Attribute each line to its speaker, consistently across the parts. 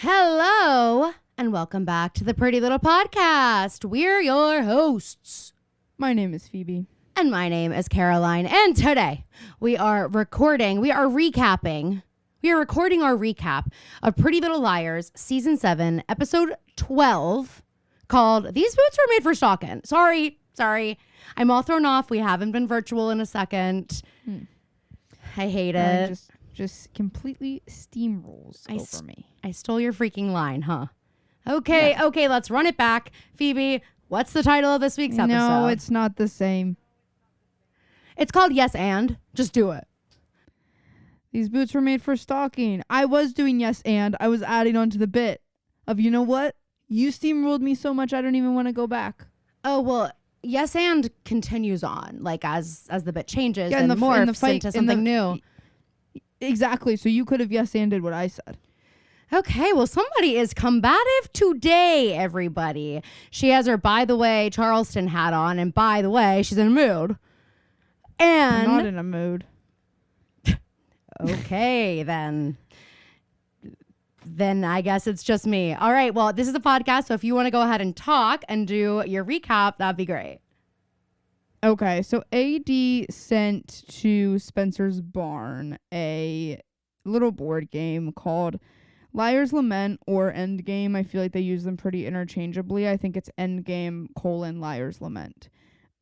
Speaker 1: Hello, and welcome back to the Pretty Little Podcast. We're your hosts.
Speaker 2: My name is Phoebe.
Speaker 1: And my name is Caroline. And today we are recording our recap of Pretty Little Liars, Season 7, Episode 12, called These Boots Were Made for Stalking. Sorry. I'm all thrown off. We haven't been virtual in a second. I hate it.
Speaker 2: Just completely steamrolls over me.
Speaker 1: I stole your freaking line, huh? Okay, let's run it back. Phoebe, what's the title of this week's episode?
Speaker 2: No, it's not the same.
Speaker 1: It's called Yes and. Just do it.
Speaker 2: These boots were made for stalking. I was doing yes and. I was adding on to the bit of, you know what? You steamrolled me so much I don't even want to go back.
Speaker 1: Oh, well, yes and continues on. Like as the bit changes and morphs into something new.
Speaker 2: Exactly. So you could have yes anded what I said.
Speaker 1: Okay, well, somebody is combative today, everybody. She has her, by the way, Charleston hat on, and by the way, she's in a mood. And
Speaker 2: I'm not in a mood.
Speaker 1: Okay, then I guess it's just me. All right, well, this is a podcast, so if you want to go ahead and talk and do your recap, that'd be great.
Speaker 2: Okay, so AD sent to Spencer's barn a little board game called Liar's Lament or Endgame. I feel like they use them pretty interchangeably. I think it's Endgame : Liar's Lament.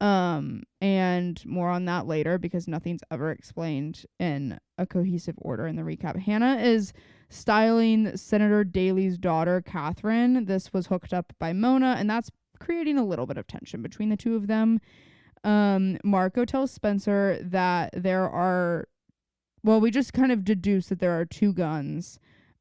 Speaker 2: And more on that later because nothing's ever explained in a cohesive order in the recap. Hanna is styling Senator Daley's daughter, Catherine. This was hooked up by Mona, and that's creating a little bit of tension between the two of them. Marco tells Spencer that we just kind of deduce that there are two guns.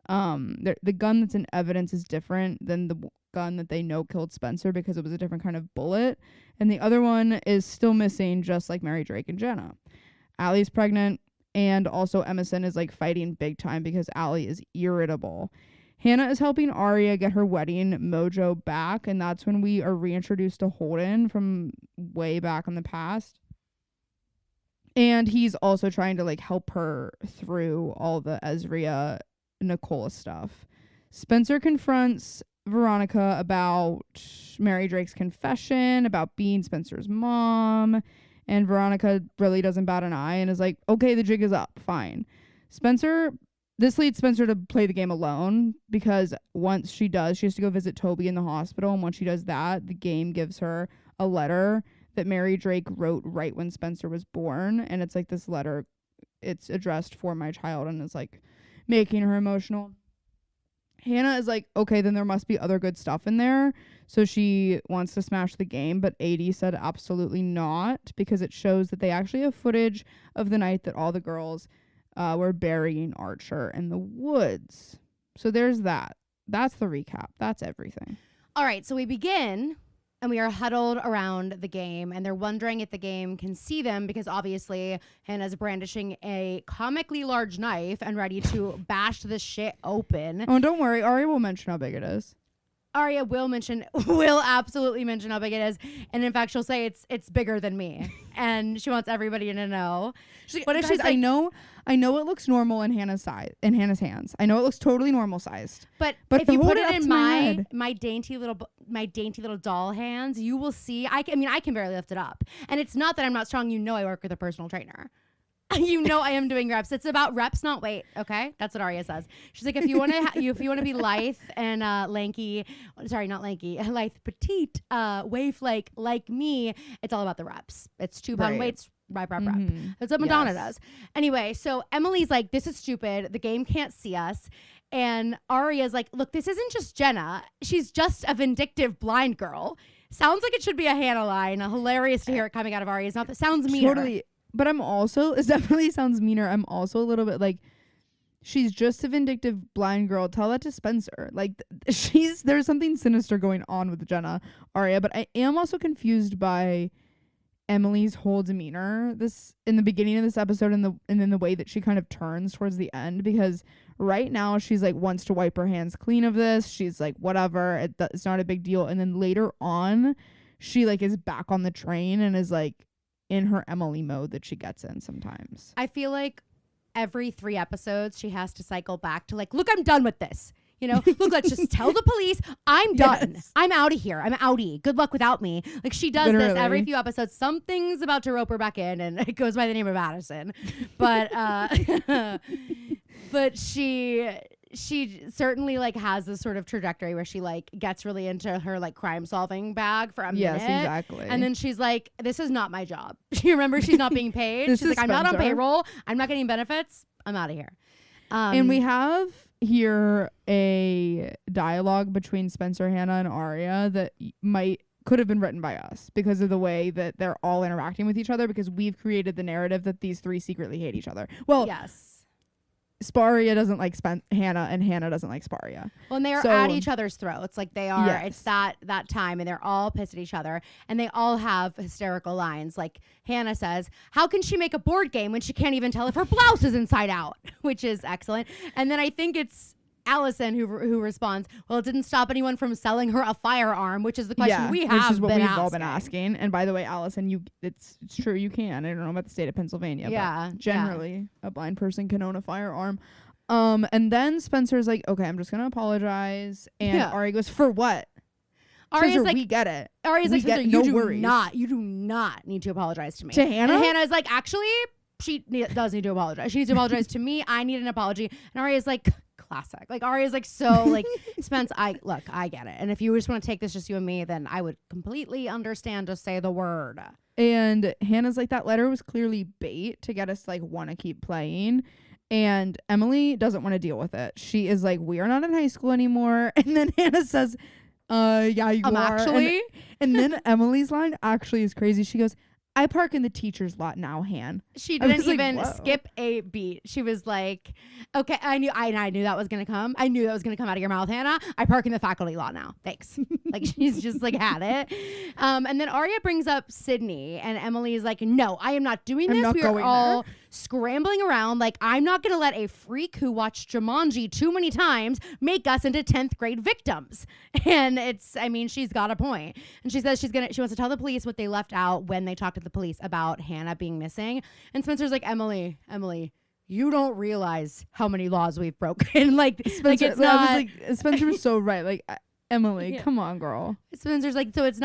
Speaker 2: The gun that's in evidence is different than the gun that they know killed Spencer because it was a different kind of bullet. And the other one is still missing, just like Mary, Drake, and Jenna. Allie's pregnant, and also Emerson is like fighting big time because Allie is irritable. Hanna is helping Aria get her wedding mojo back, and that's when we are reintroduced to Holden from way back in the past. And he's also trying to like help her through all the Ezria Nicola stuff. Spencer confronts Veronica about Mary Drake's confession, about being Spencer's mom, and Veronica really doesn't bat an eye and is like, okay, the jig is up, fine. This leads Spencer to play the game alone because once she does, she has to go visit Toby in the hospital. And once she does that, the game gives her a letter that Mary Drake wrote right when Spencer was born. And it's like this letter, it's addressed for my child and is like making her emotional. Hanna is like, okay, then there must be other good stuff in there. So she wants to smash the game, but AD said absolutely not because it shows that they actually have footage of the night that all the girls we're burying Archer in the woods. So there's that. That's the recap. That's everything.
Speaker 1: All right, so we begin, and we are huddled around the game, and they're wondering if the game can see them because obviously Hannah's brandishing a comically large knife and ready to bash this shit open.
Speaker 2: Oh, don't worry. Aria will mention how big it is.
Speaker 1: Aria will absolutely mention how big it is, and in fact, she'll say it's bigger than me, and she wants everybody to know.
Speaker 2: But if she's, like, I know it looks normal in Hannah's hands. I know it looks totally normal sized.
Speaker 1: But if you put it in my dainty little doll hands, you will see. I can barely lift it up, and it's not that I'm not strong. You know, I work with a personal trainer. You know I am doing reps. It's about reps, not weight. Okay, that's what Aria says. She's like, if you want to be lithe and lanky, sorry, not lanky, lithe, petite, waif like me, it's all about the reps. It's 2 pound weights. Rep. That's what Madonna does. Anyway, so Emily's like, this is stupid. The game can't see us. And Aria's like, look, this isn't just Jenna. She's just a vindictive blind girl. Sounds like it should be a Hanna line. Hilarious to hear it coming out of Aria. It's not that sounds meaner.
Speaker 2: Totally. But I'm also, it definitely sounds meaner. I'm also a little bit like, she's just a vindictive blind girl. Tell that to Spencer. Like, there's something sinister going on with Jenna, Aria. But I am also confused by Emily's whole demeanor in the beginning of this episode and then the way that she kind of turns towards the end, because right now she's like wants to wipe her hands clean of this. She's like, whatever, it's not a big deal. And then later on, she like is back on the train and is like in her Emily mode that she gets in sometimes.
Speaker 1: I feel like every 3 episodes she has to cycle back to like, look, I'm done with this. You know, look, let's just tell the police I'm done.
Speaker 2: Yes.
Speaker 1: I'm out of here. I'm outie. Good luck without me. Like she does this every
Speaker 2: Literally.
Speaker 1: few episodes. Something's about to rope her back in, and it goes by the name of Addison. But but she certainly like has this sort of trajectory where she like gets really into her like crime solving bag for a
Speaker 2: Yes,
Speaker 1: minute.
Speaker 2: exactly.
Speaker 1: And then she's like, this is not my job. She remembers she's not being paid.
Speaker 2: This
Speaker 1: She's
Speaker 2: is
Speaker 1: like, I'm not on
Speaker 2: Spencer.
Speaker 1: payroll. I'm not getting benefits. I'm out of here.
Speaker 2: And we have here a dialogue between Spencer, Hanna, and Arya that could have been written by us because of the way that they're all interacting with each other, because we've created the narrative that these three secretly hate each other. Well,
Speaker 1: yes.
Speaker 2: Sparia doesn't like Hanna, and Hanna doesn't like Sparia.
Speaker 1: Well, and they are at each other's throats. Like they are,
Speaker 2: Yes.
Speaker 1: it's that time, and they're all pissed at each other, and they all have hysterical lines. Like Hanna says, how can she make a board game when she can't even tell if her blouse is inside out? Which is excellent. And then I think it's Allison who responds, well, it didn't stop anyone from selling her a firearm, which is the question we have
Speaker 2: which is what
Speaker 1: been
Speaker 2: we've
Speaker 1: asking.
Speaker 2: all been asking. And by the way, Allison, it's true, you can. I don't know about the state of Pennsylvania, but generally a blind person can own a firearm. And then Spencer's like, okay, I'm just gonna apologize. And Arya goes, for what?
Speaker 1: Arya's
Speaker 2: Spencer,
Speaker 1: like,
Speaker 2: we get it.
Speaker 1: Arya's like, Spencer,
Speaker 2: no
Speaker 1: you
Speaker 2: worries.
Speaker 1: do not need to apologize to me.
Speaker 2: To Hanna?
Speaker 1: And Hannah's like, actually, she does need to apologize. She needs to apologize to me. I need an apology. And Arya's like, classic. Like Arya's like, so like, Spence, I get it. And if you just want to take this just you and me, then I would completely understand. Just say the word.
Speaker 2: And Hannah's like, that letter was clearly bait to get us like want to keep playing. And Emily doesn't want to deal with it. She is like, we are not in high school anymore. And then Hanna says, yeah, you are.
Speaker 1: Actually.
Speaker 2: And then Emily's line actually is crazy. She goes, I park in the teacher's lot now, Han.
Speaker 1: She didn't even
Speaker 2: like,
Speaker 1: skip a beat. She was like, okay, I knew that was going to come. I knew that was going to come out of your mouth, Hanna. I park in the faculty lot now. Thanks. Like she's just like had it. And then Arya brings up Sydney, and Emily is like, no, I am not doing this. We are all scrambling around. Like, I'm not going to let a freak who watched Jumanji too many times make us into 10th grade victims. And she's got a point. And she says she wants to tell the police what they left out when they talked to the police about Hanna being missing. And Spencer's like, Emily, you don't realize how many laws we've broken. Like,
Speaker 2: Spencer,
Speaker 1: it's not.
Speaker 2: I was like, Spencer was so right. Like, Emily, come on, girl.
Speaker 1: Spencer's like, so it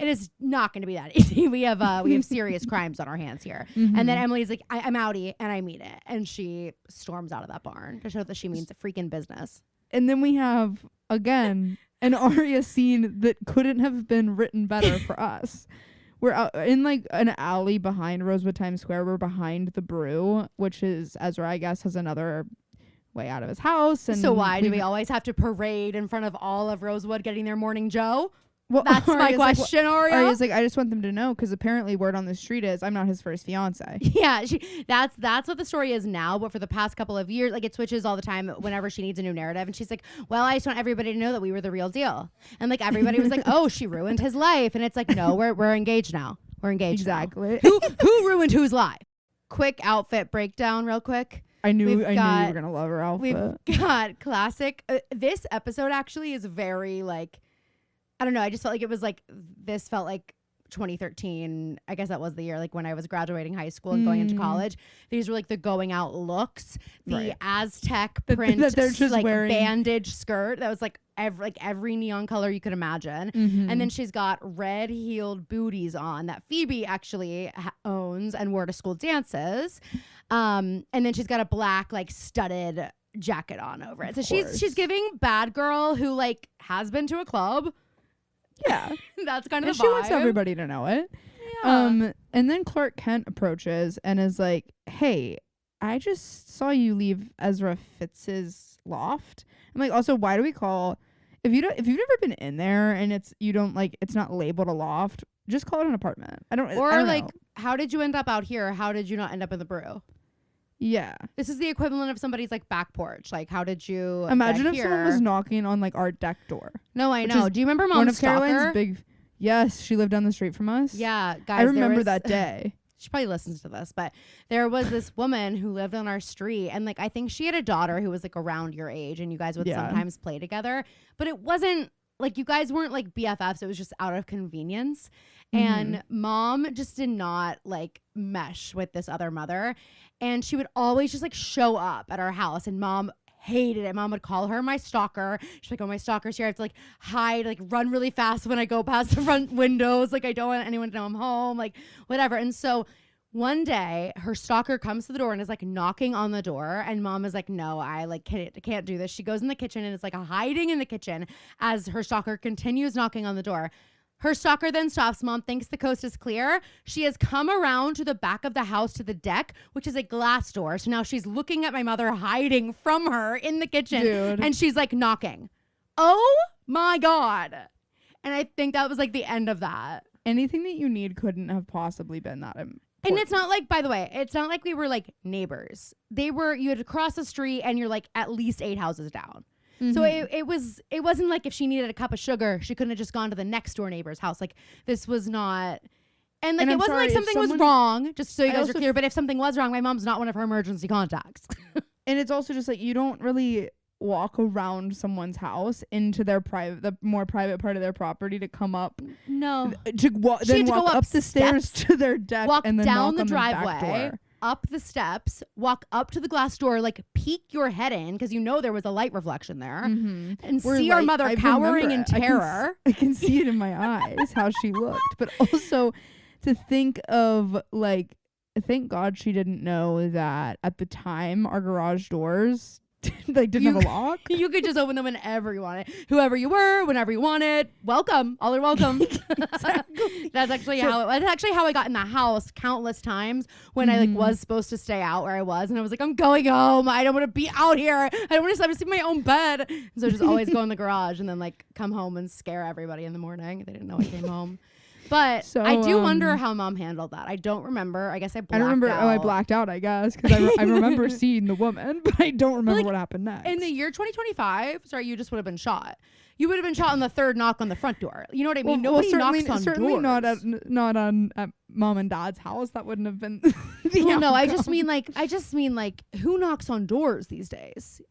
Speaker 1: is not going to be that easy. We have serious crimes on our hands here. Mm-hmm. And then Emily's like, I'm outie and I mean it. And she storms out of that barn to show that she means a freaking business.
Speaker 2: And then we have, again, an Arya scene that couldn't have been written better for us. We're out in like an alley behind Rosewood Times Square. We're behind the brew, which is Ezra, I guess, has another way out of his house. And
Speaker 1: so why do we always have to parade in front of all of Rosewood getting their morning Joe?
Speaker 2: Well,
Speaker 1: that's my question, Arya.
Speaker 2: Arya's like, I just want them to know, because apparently word on the street is I'm not his first fiance.
Speaker 1: Yeah, that's what the story is now. But for the past couple of years, like it switches all the time whenever she needs a new narrative. And she's like, well, I just want everybody to know that we were the real deal. And like everybody was like, oh, she ruined his life. And it's like, no, we're engaged now. We're engaged.
Speaker 2: Exactly.
Speaker 1: Now. Who ruined whose life? Quick outfit breakdown, real quick.
Speaker 2: I knew you were gonna love her outfit.
Speaker 1: We've got classic. This episode actually is very like, I don't know. I just felt like it was like, this felt like 2013. I guess that was the year, like when I was graduating high school and going into college. These were like the going out looks, the Aztec print,
Speaker 2: that they're just
Speaker 1: like
Speaker 2: wearing.
Speaker 1: bandage skirt. That was like every neon color you could imagine.
Speaker 2: Mm-hmm.
Speaker 1: And then she's got red heeled booties on that Phoebe actually owns and wore to school dances. And then she's got a black like studded jacket on over it. So she's giving bad girl who like has been to a club.
Speaker 2: Yeah.
Speaker 1: That's kind of
Speaker 2: and
Speaker 1: the
Speaker 2: she
Speaker 1: vibe.
Speaker 2: wants everybody to know it.
Speaker 1: Yeah.
Speaker 2: And then Clark Kent approaches and is like, hey, I just saw you leave Ezra Fitz's loft. I'm like, also, why do we call, if you've never been in there and it's not labeled a loft, just call it an apartment. I don't
Speaker 1: like,
Speaker 2: know.
Speaker 1: How did you end up out here? How did you not end up in the brew?
Speaker 2: Yeah.
Speaker 1: This is the equivalent of somebody's like back porch. Like, how did you
Speaker 2: imagine if someone was knocking on like our deck door?
Speaker 1: No, I know. Do you remember Mom's
Speaker 2: one of
Speaker 1: stalker?
Speaker 2: Caroline's big? Yes, she lived down the street from us.
Speaker 1: Yeah, guys.
Speaker 2: I remember that day.
Speaker 1: She probably listens to this, but there was this woman who lived on our street, and like I think she had a daughter who was like around your age, and you guys would sometimes play together. But it wasn't like you guys weren't like BFFs. It was just out of convenience. And Mom just did not like mesh with this other mother. And she would always just like show up at our house, and Mom hated it. Mom would call her my stalker. She's like, oh, my stalker's here. I have to like hide, like run really fast when I go past the front windows. Like I don't want anyone to know I'm home, like whatever. And so one day her stalker comes to the door and is like knocking on the door, and Mom is like, no, I like can't do this. She goes in the kitchen and is like hiding in the kitchen as her stalker continues knocking on the door. Her stalker then stops. Mom thinks the coast is clear. She has come around to the back of the house to the deck, which is a glass door. So now she's looking at my mother hiding from her in the kitchen.
Speaker 2: Dude.
Speaker 1: And she's like knocking. Oh my God. And I think that was like the end of that.
Speaker 2: Anything that you need couldn't have possibly been that important.
Speaker 1: And it's not like, by the way, it's not like we were like neighbors. You had to cross the street and you're like at least 8 houses down. Mm-hmm. So it wasn't like if she needed a cup of sugar, she couldn't have just gone to the next door neighbor's house. Like this was not, and like it wasn't like something was wrong, just so you guys are clear. But if something was wrong, my mom's not one of her emergency contacts.
Speaker 2: And it's also just like you don't really walk around someone's house into their the more private part of their property to come up.
Speaker 1: No.
Speaker 2: Then walk up the stairs to their deck,
Speaker 1: walk
Speaker 2: and then
Speaker 1: down
Speaker 2: knock
Speaker 1: the
Speaker 2: on their back
Speaker 1: driveway,
Speaker 2: door.
Speaker 1: up the steps, walk up to the glass door, like peek your head in because you know there was a light reflection there, and see our mother cowering in terror.
Speaker 2: I can see it in my eyes how she looked, but also to think of like, thank God she didn't know that at the time our garage doors like didn't have a lock.
Speaker 1: You could just open them whenever you wanted. Whoever you were, whenever you wanted. Welcome. All are welcome.
Speaker 2: Exactly.
Speaker 1: That's actually how I got in the house countless times when I like was supposed to stay out where I was, and I was like, I'm going home. I don't want to be out here. I don't want to sleep in my own bed. So just always go in the garage and then like come home and scare everybody in the morning. They didn't know I came home. But so, I do wonder how Mom handled that. I don't remember. I guess I blacked out.
Speaker 2: I remember. Oh, I blacked out, I guess, because I remember seeing the woman, but I don't remember what happened next.
Speaker 1: In the year 2025, sorry, you just would have been shot. You would have been shot on the third knock on the front door. You know what I mean? Nobody knocks on
Speaker 2: certainly
Speaker 1: doors.
Speaker 2: not on at Mom and Dad's house. That wouldn't have been.
Speaker 1: Well, no, I just mean like who knocks on doors these days?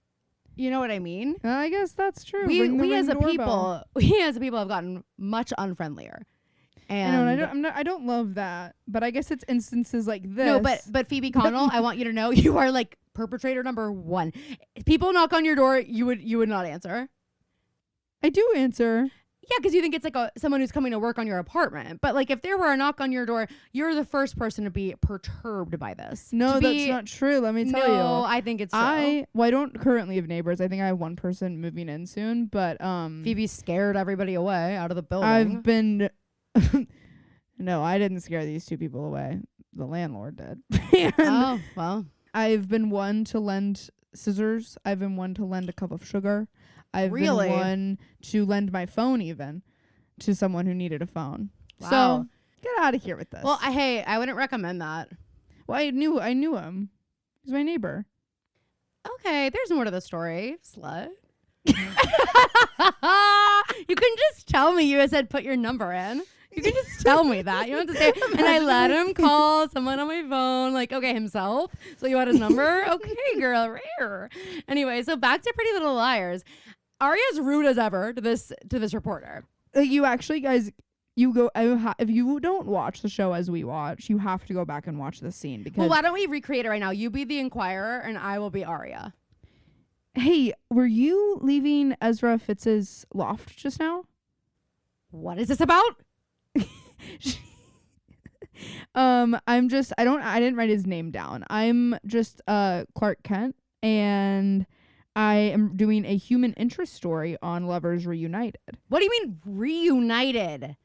Speaker 1: You know what I mean?
Speaker 2: I guess that's true.
Speaker 1: We as a people have gotten much unfriendlier.
Speaker 2: And I don't love that, but I guess it's instances like this.
Speaker 1: No, but Phoebe Connell, I want you to know you are like perpetrator number 1. If people knock on your door, you would not answer.
Speaker 2: I do answer.
Speaker 1: Yeah, because you think it's like someone who's coming to work on your apartment. But like if there were a knock on your door, you're the first person to be perturbed by this.
Speaker 2: No, that's not true. Let me tell you.
Speaker 1: No, I think it's true.
Speaker 2: I don't currently have neighbors. I think I have one person moving in soon, but
Speaker 1: Phoebe scared everybody away out of the building.
Speaker 2: I've been No, I didn't scare these 2 people away. The landlord did.
Speaker 1: Oh, well.
Speaker 2: I've been one to lend scissors. I've been one to lend a cup of sugar. I've been one to lend my phone even to someone who needed a phone.
Speaker 1: Wow.
Speaker 2: So get out of here with this.
Speaker 1: Well, I wouldn't recommend that.
Speaker 2: Well, I knew him. He's my neighbor.
Speaker 1: Okay, there's more to the story, slut. You can just tell me you said put your number in. You can just tell me that. You don't have to say, and I let him call someone on my phone, like, okay, himself. So you had his number? Okay, girl, rare. Anyway, so back to Pretty Little Liars. Aria's rude as ever to this reporter.
Speaker 2: You actually, guys, if you don't watch the show as we watch, you have to go back and watch this scene. Because
Speaker 1: well, why don't we recreate it right now? You be the Inquirer, and I will be Aria.
Speaker 2: Hey, were you leaving Ezra Fitz's loft just now?
Speaker 1: What is this about?
Speaker 2: I didn't write his name down. I'm just Clark Kent, and I am doing a human interest story on Lovers Reunited.
Speaker 1: What do you mean reunited?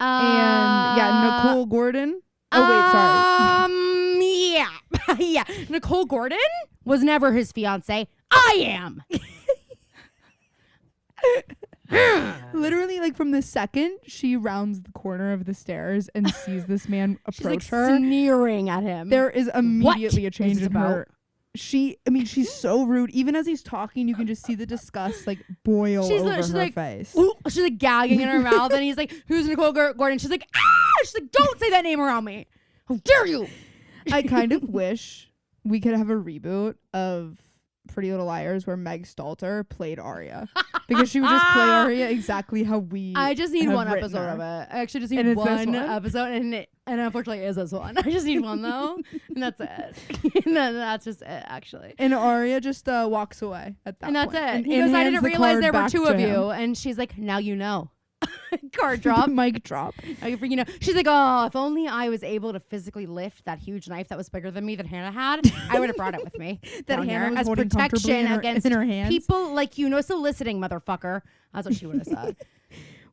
Speaker 2: And yeah, Nicole Gordon. Oh wait,
Speaker 1: sorry. Yeah. Nicole Gordon was never his fiance. I am.
Speaker 2: Literally, like from the second she rounds the corner of the stairs and sees this man approach
Speaker 1: she's
Speaker 2: her,
Speaker 1: sneering at him.
Speaker 2: There is immediately a change in her. She's so rude. Even as he's talking, you can just see the disgust like boil over her face.
Speaker 1: Ooh, she's like gagging in her mouth, and he's like, "Who's Nicole Gordon?" She's like, "Ah!" She's like, "Don't say that name around me. How dare you!"
Speaker 2: I kind of wish we could have a reboot of Pretty Little Liars where Meg Stalter played Arya because she would just play Arya exactly how we.
Speaker 1: I just need one
Speaker 2: written
Speaker 1: episode
Speaker 2: her.
Speaker 1: of it. I actually just need one episode, and unfortunately it is this one. I just need one though, and that's it. And then that's just it, actually.
Speaker 2: And Arya just walks away at that
Speaker 1: and that's
Speaker 2: point.
Speaker 1: it.
Speaker 2: And
Speaker 1: He goes, I
Speaker 2: hands
Speaker 1: didn't
Speaker 2: the
Speaker 1: realize
Speaker 2: card
Speaker 1: there were
Speaker 2: back
Speaker 1: two
Speaker 2: to
Speaker 1: of
Speaker 2: him.
Speaker 1: you, and she's like, now you know. Card drop.
Speaker 2: Mic drop.
Speaker 1: You know, she's like, oh, if only I was able to physically lift that huge knife that was bigger than me that Hanna had, I would have brought it with me.
Speaker 2: That
Speaker 1: down
Speaker 2: Hanna
Speaker 1: here
Speaker 2: was
Speaker 1: as
Speaker 2: holding
Speaker 1: protection
Speaker 2: comfortably
Speaker 1: against
Speaker 2: in her hands.
Speaker 1: people like you. No soliciting, motherfucker. That's what she would have said.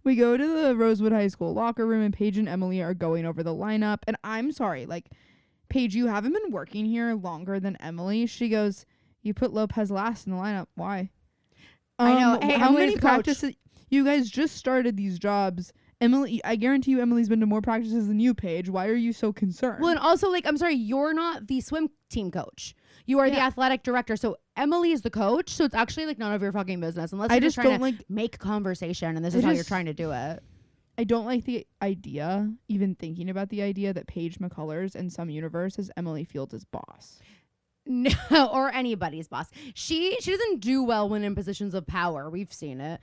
Speaker 2: We go to the Rosewood High School locker room, and Paige and Emily are going over the lineup. And I'm sorry, like, Paige, you haven't been working here longer than Emily. She goes, you put Lopez last in the lineup. Why?
Speaker 1: I know. Hey,
Speaker 2: how
Speaker 1: Emily's
Speaker 2: many
Speaker 1: the coach.
Speaker 2: practices? You guys just started these jobs. Emily, I guarantee you Emily's been to more practices than you, Paige. Why are you so concerned?
Speaker 1: Well, and also, like, I'm sorry, you're not the swim team coach. You are the athletic director. So Emily is the coach. So it's actually like none of your fucking business. Unless you're just trying to make conversation, and this is how you're trying to do it.
Speaker 2: I don't like the idea, even thinking about the idea that Paige McCullers in some universe is Emily Fields' boss.
Speaker 1: No, or anybody's boss. She doesn't do well when in positions of power. We've seen it.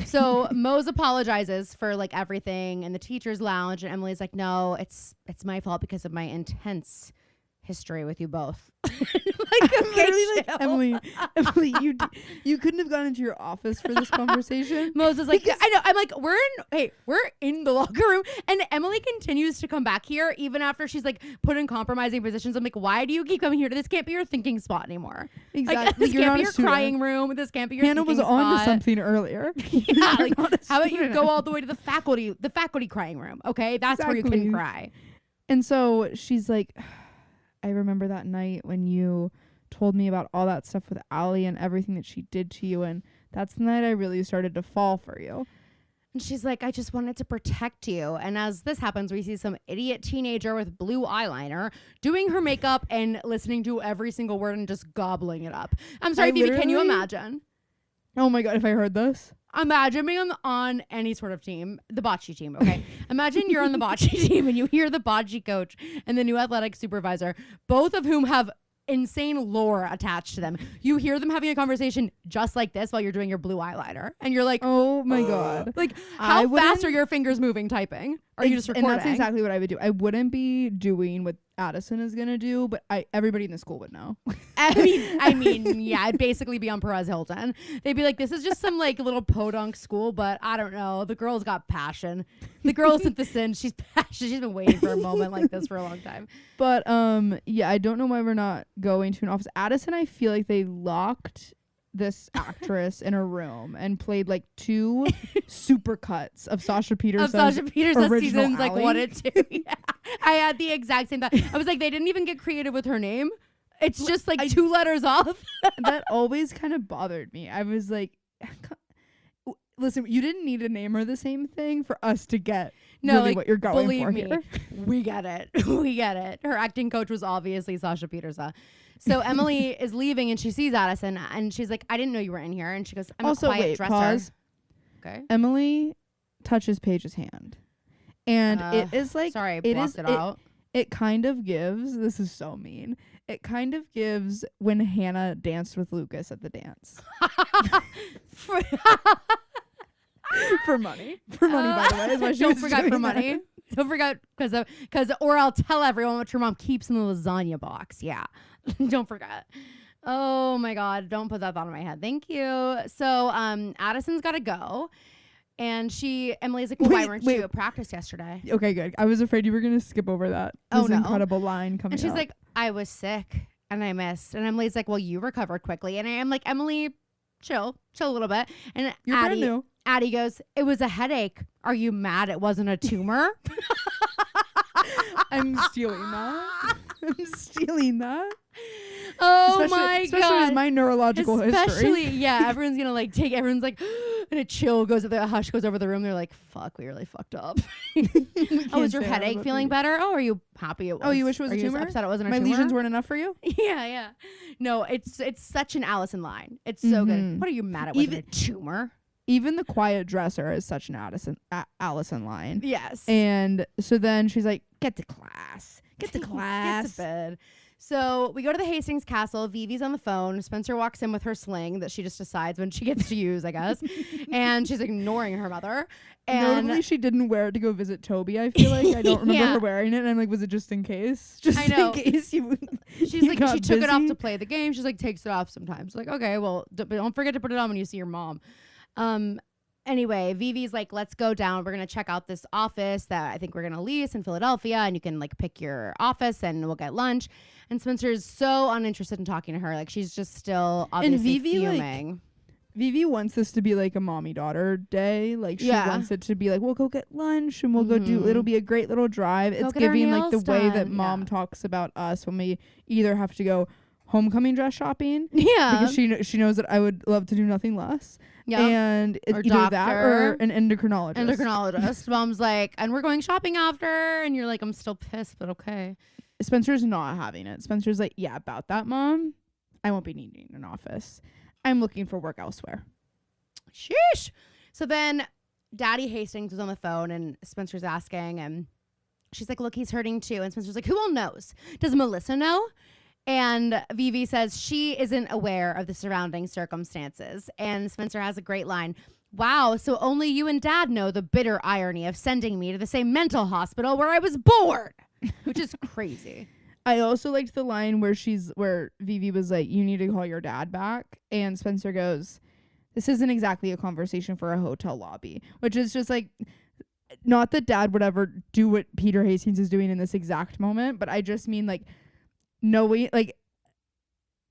Speaker 1: So Mose apologizes for like everything in the teacher's lounge, and Emily's like, no, it's my fault because of my intense history with you both. Like, okay,
Speaker 2: Emily, you couldn't have gone into your office for this conversation.
Speaker 1: Mose is like, I know. I'm like, we're in the locker room, and Emily continues to come back here even after she's like put in compromising positions. I'm like, why do you keep coming here? This can't be your thinking spot anymore.
Speaker 2: Exactly.
Speaker 1: Like, this
Speaker 2: You're
Speaker 1: can't
Speaker 2: not
Speaker 1: be
Speaker 2: a
Speaker 1: your
Speaker 2: student.
Speaker 1: crying room. This can't be your
Speaker 2: Hanna was
Speaker 1: thinking
Speaker 2: on to
Speaker 1: spot.
Speaker 2: something earlier.
Speaker 1: Yeah, like, how about you go all the way to the faculty crying room? Okay, that's where you can cry.
Speaker 2: And so she's like, I remember that night when you told me about all that stuff with Allie and everything that she did to you, and that's the night I really started to fall for you.
Speaker 1: And she's like, I just wanted to protect you. And as this happens, we see some idiot teenager with blue eyeliner doing her makeup and listening to every single word and just gobbling it up. I'm sorry, Phoebe, can you imagine?
Speaker 2: Oh my God, if I heard this.
Speaker 1: Imagine being on any sort of team, the bocce team, okay? Imagine you're on the bocce team and you hear the bocce coach and the new athletic supervisor, both of whom have insane lore attached to them. You hear them having a conversation just like this while you're doing your blue eyeliner. And you're like,
Speaker 2: oh my God.
Speaker 1: Like, how fast are your fingers moving typing? Are you just recording?
Speaker 2: And that's exactly what I would do. I wouldn't be doing what Addison is going to do, but everybody in the school would know.
Speaker 1: I mean, yeah, it'd basically be on Perez Hilton. They'd be like, this is just some like little podunk school, but I don't know. The girl's got passion. The girl sent this in. She's passionate. She's been waiting for a moment like this for a long time.
Speaker 2: But yeah, I don't know why we're not going to an office. Addison, I feel like they locked this actress in a room and played like 2 super cuts of Sasha Peterson's
Speaker 1: seasons like
Speaker 2: Allie.
Speaker 1: 1 and 2. Yeah. I had the exact same thought. I was like, they didn't even get creative with her name. It's just like 2 letters off.
Speaker 2: That always kind of bothered me. I was like, listen, you didn't need to name her the same thing for us to get really what you're going
Speaker 1: believe
Speaker 2: for
Speaker 1: me,
Speaker 2: here.
Speaker 1: We get it. We get it. Her acting coach was obviously Sasha Peterson. So Emily is leaving and she sees Addison and she's like, I didn't know you were in here. And she goes, I'm
Speaker 2: also,
Speaker 1: a quiet
Speaker 2: wait,
Speaker 1: dresser.
Speaker 2: Pause.
Speaker 1: Okay.
Speaker 2: Emily touches Paige's hand. And it is like,
Speaker 1: sorry, I blocked it out.
Speaker 2: It kind of gives, this is so mean. It kind of gives when Hanna danced with Lucas at the dance. For money. For money, by the way. Is why she
Speaker 1: don't
Speaker 2: was
Speaker 1: forget
Speaker 2: doing
Speaker 1: for
Speaker 2: that.
Speaker 1: money. Don't forget because or I'll tell everyone what your mom keeps in the lasagna box. Yeah. Don't forget. Oh my God. Don't put that thought in my head. Thank you. So Addison's gotta go. And Emily's like, well, why weren't you at practice yesterday?
Speaker 2: Okay, good. I was afraid you were gonna skip over that. This incredible line coming
Speaker 1: And she's
Speaker 2: up.
Speaker 1: like, I was sick and I missed. And Emily's like, well, you recovered quickly. And I am like, Emily, chill a little bit. And
Speaker 2: You're brand new.
Speaker 1: Addie goes, it was a headache. Are you mad it wasn't a tumor?
Speaker 2: I'm stealing that. I'm stealing that.
Speaker 1: Oh
Speaker 2: especially
Speaker 1: God.
Speaker 2: with my neurological history.
Speaker 1: Yeah, everyone's gonna like everyone's like, and a chill goes, the hush goes over the room. They're like, fuck, we really fucked up. Oh, is your headache feeling better? Oh, are you happy it was?
Speaker 2: Oh, you wish it was a tumor?
Speaker 1: Just upset it wasn't a
Speaker 2: my
Speaker 1: tumor?
Speaker 2: lesions weren't enough for you?
Speaker 1: Yeah. No, it's such an Allison line. It's so good. What are you mad at? Wasn't a tumor?
Speaker 2: Even the quiet dresser is such an Allison line.
Speaker 1: Yes.
Speaker 2: And so then she's like, get to class. Get to class.
Speaker 1: Get to bed. So we go to the Hastings Castle. Vivi's on the phone. Spencer walks in with her sling that she just decides when she gets to use, I guess. And she's ignoring her mother. And
Speaker 2: notably, she didn't wear it to go visit Toby, I feel like. I don't remember her wearing it. And I'm like, was it just in case? Just
Speaker 1: I know.
Speaker 2: in case you
Speaker 1: She's
Speaker 2: you
Speaker 1: like,
Speaker 2: got
Speaker 1: she took
Speaker 2: busy?
Speaker 1: it off to play the game. She's like, takes it off sometimes. Like, okay, well, but don't forget to put it on when you see your mom. Anyway, Vivi's like, let's go down. We're going to check out this office that I think we're going to lease in Philadelphia. And you can like pick your office and we'll get lunch. And Spencer's so uninterested in talking to her. Like, she's just still obviously fuming.
Speaker 2: Vivi wants this to be like a mommy-daughter day. Like, she wants it to be like, we'll go get lunch and we'll go do, it'll be a great little drive. It's giving like the way that mom talks about us when we either have to go homecoming dress shopping.
Speaker 1: Yeah.
Speaker 2: Because she knows that I would love to do nothing less.
Speaker 1: Yeah.
Speaker 2: And it's either that or an endocrinologist.
Speaker 1: Mom's like, and we're going shopping after. And you're like, I'm still pissed, but okay.
Speaker 2: Spencer's not having it. Spencer's like, yeah, about that, Mom. I won't be needing an office. I'm looking for work elsewhere.
Speaker 1: Sheesh. So then Daddy Hastings was on the phone and Spencer's asking and she's like, look, he's hurting too. And Spencer's like, who all knows? Does Melissa know? And Vivi says she isn't aware of the surrounding circumstances. And Spencer has a great line. Wow, so only you and Dad know the bitter irony of sending me to the same mental hospital where I was born, which is crazy.
Speaker 2: I also liked the line where Vivi was like, you need to call your dad back. And Spencer goes, this isn't exactly a conversation for a hotel lobby, which is just like, not that Dad would ever do what Peter Hastings is doing in this exact moment, but I just mean like, knowing like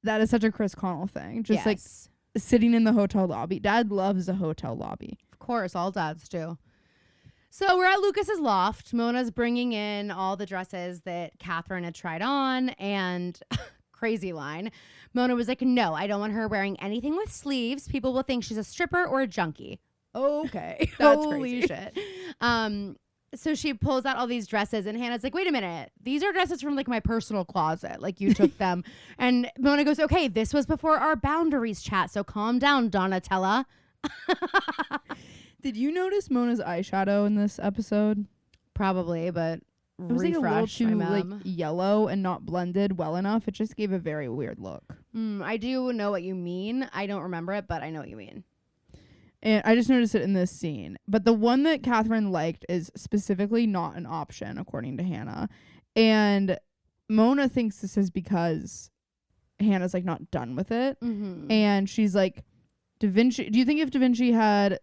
Speaker 2: that is such a Chris Connell thing. Just like sitting in the hotel lobby. Dad loves a hotel lobby.
Speaker 1: Of course, all dads do. So we're at Lucas's loft. Mona's bringing in all the dresses that Catherine had tried on, and crazy line. Mona was like, no, I don't want her wearing anything with sleeves. People will think she's a stripper or a junkie. Okay. That's
Speaker 2: Holy
Speaker 1: crazy shit. So she pulls out all these dresses and Hannah's like, wait a minute. These are dresses from like my personal closet. Like you took them. And Mona goes, okay, this was before our boundaries chat. So calm down, Donatella.
Speaker 2: Did you notice Mona's eyeshadow in this episode?
Speaker 1: Probably, but
Speaker 2: it was like a little too like yellow and not blended well enough. It just gave a very weird look.
Speaker 1: I do know what you mean. I don't remember it, but I know what you mean.
Speaker 2: And I just noticed it in this scene. But the one that Catherine liked is specifically not an option, according to Hanna. And Mona thinks this is because Hannah's like not done with it. And she's like, Da Vinci. Do you think if Da Vinci had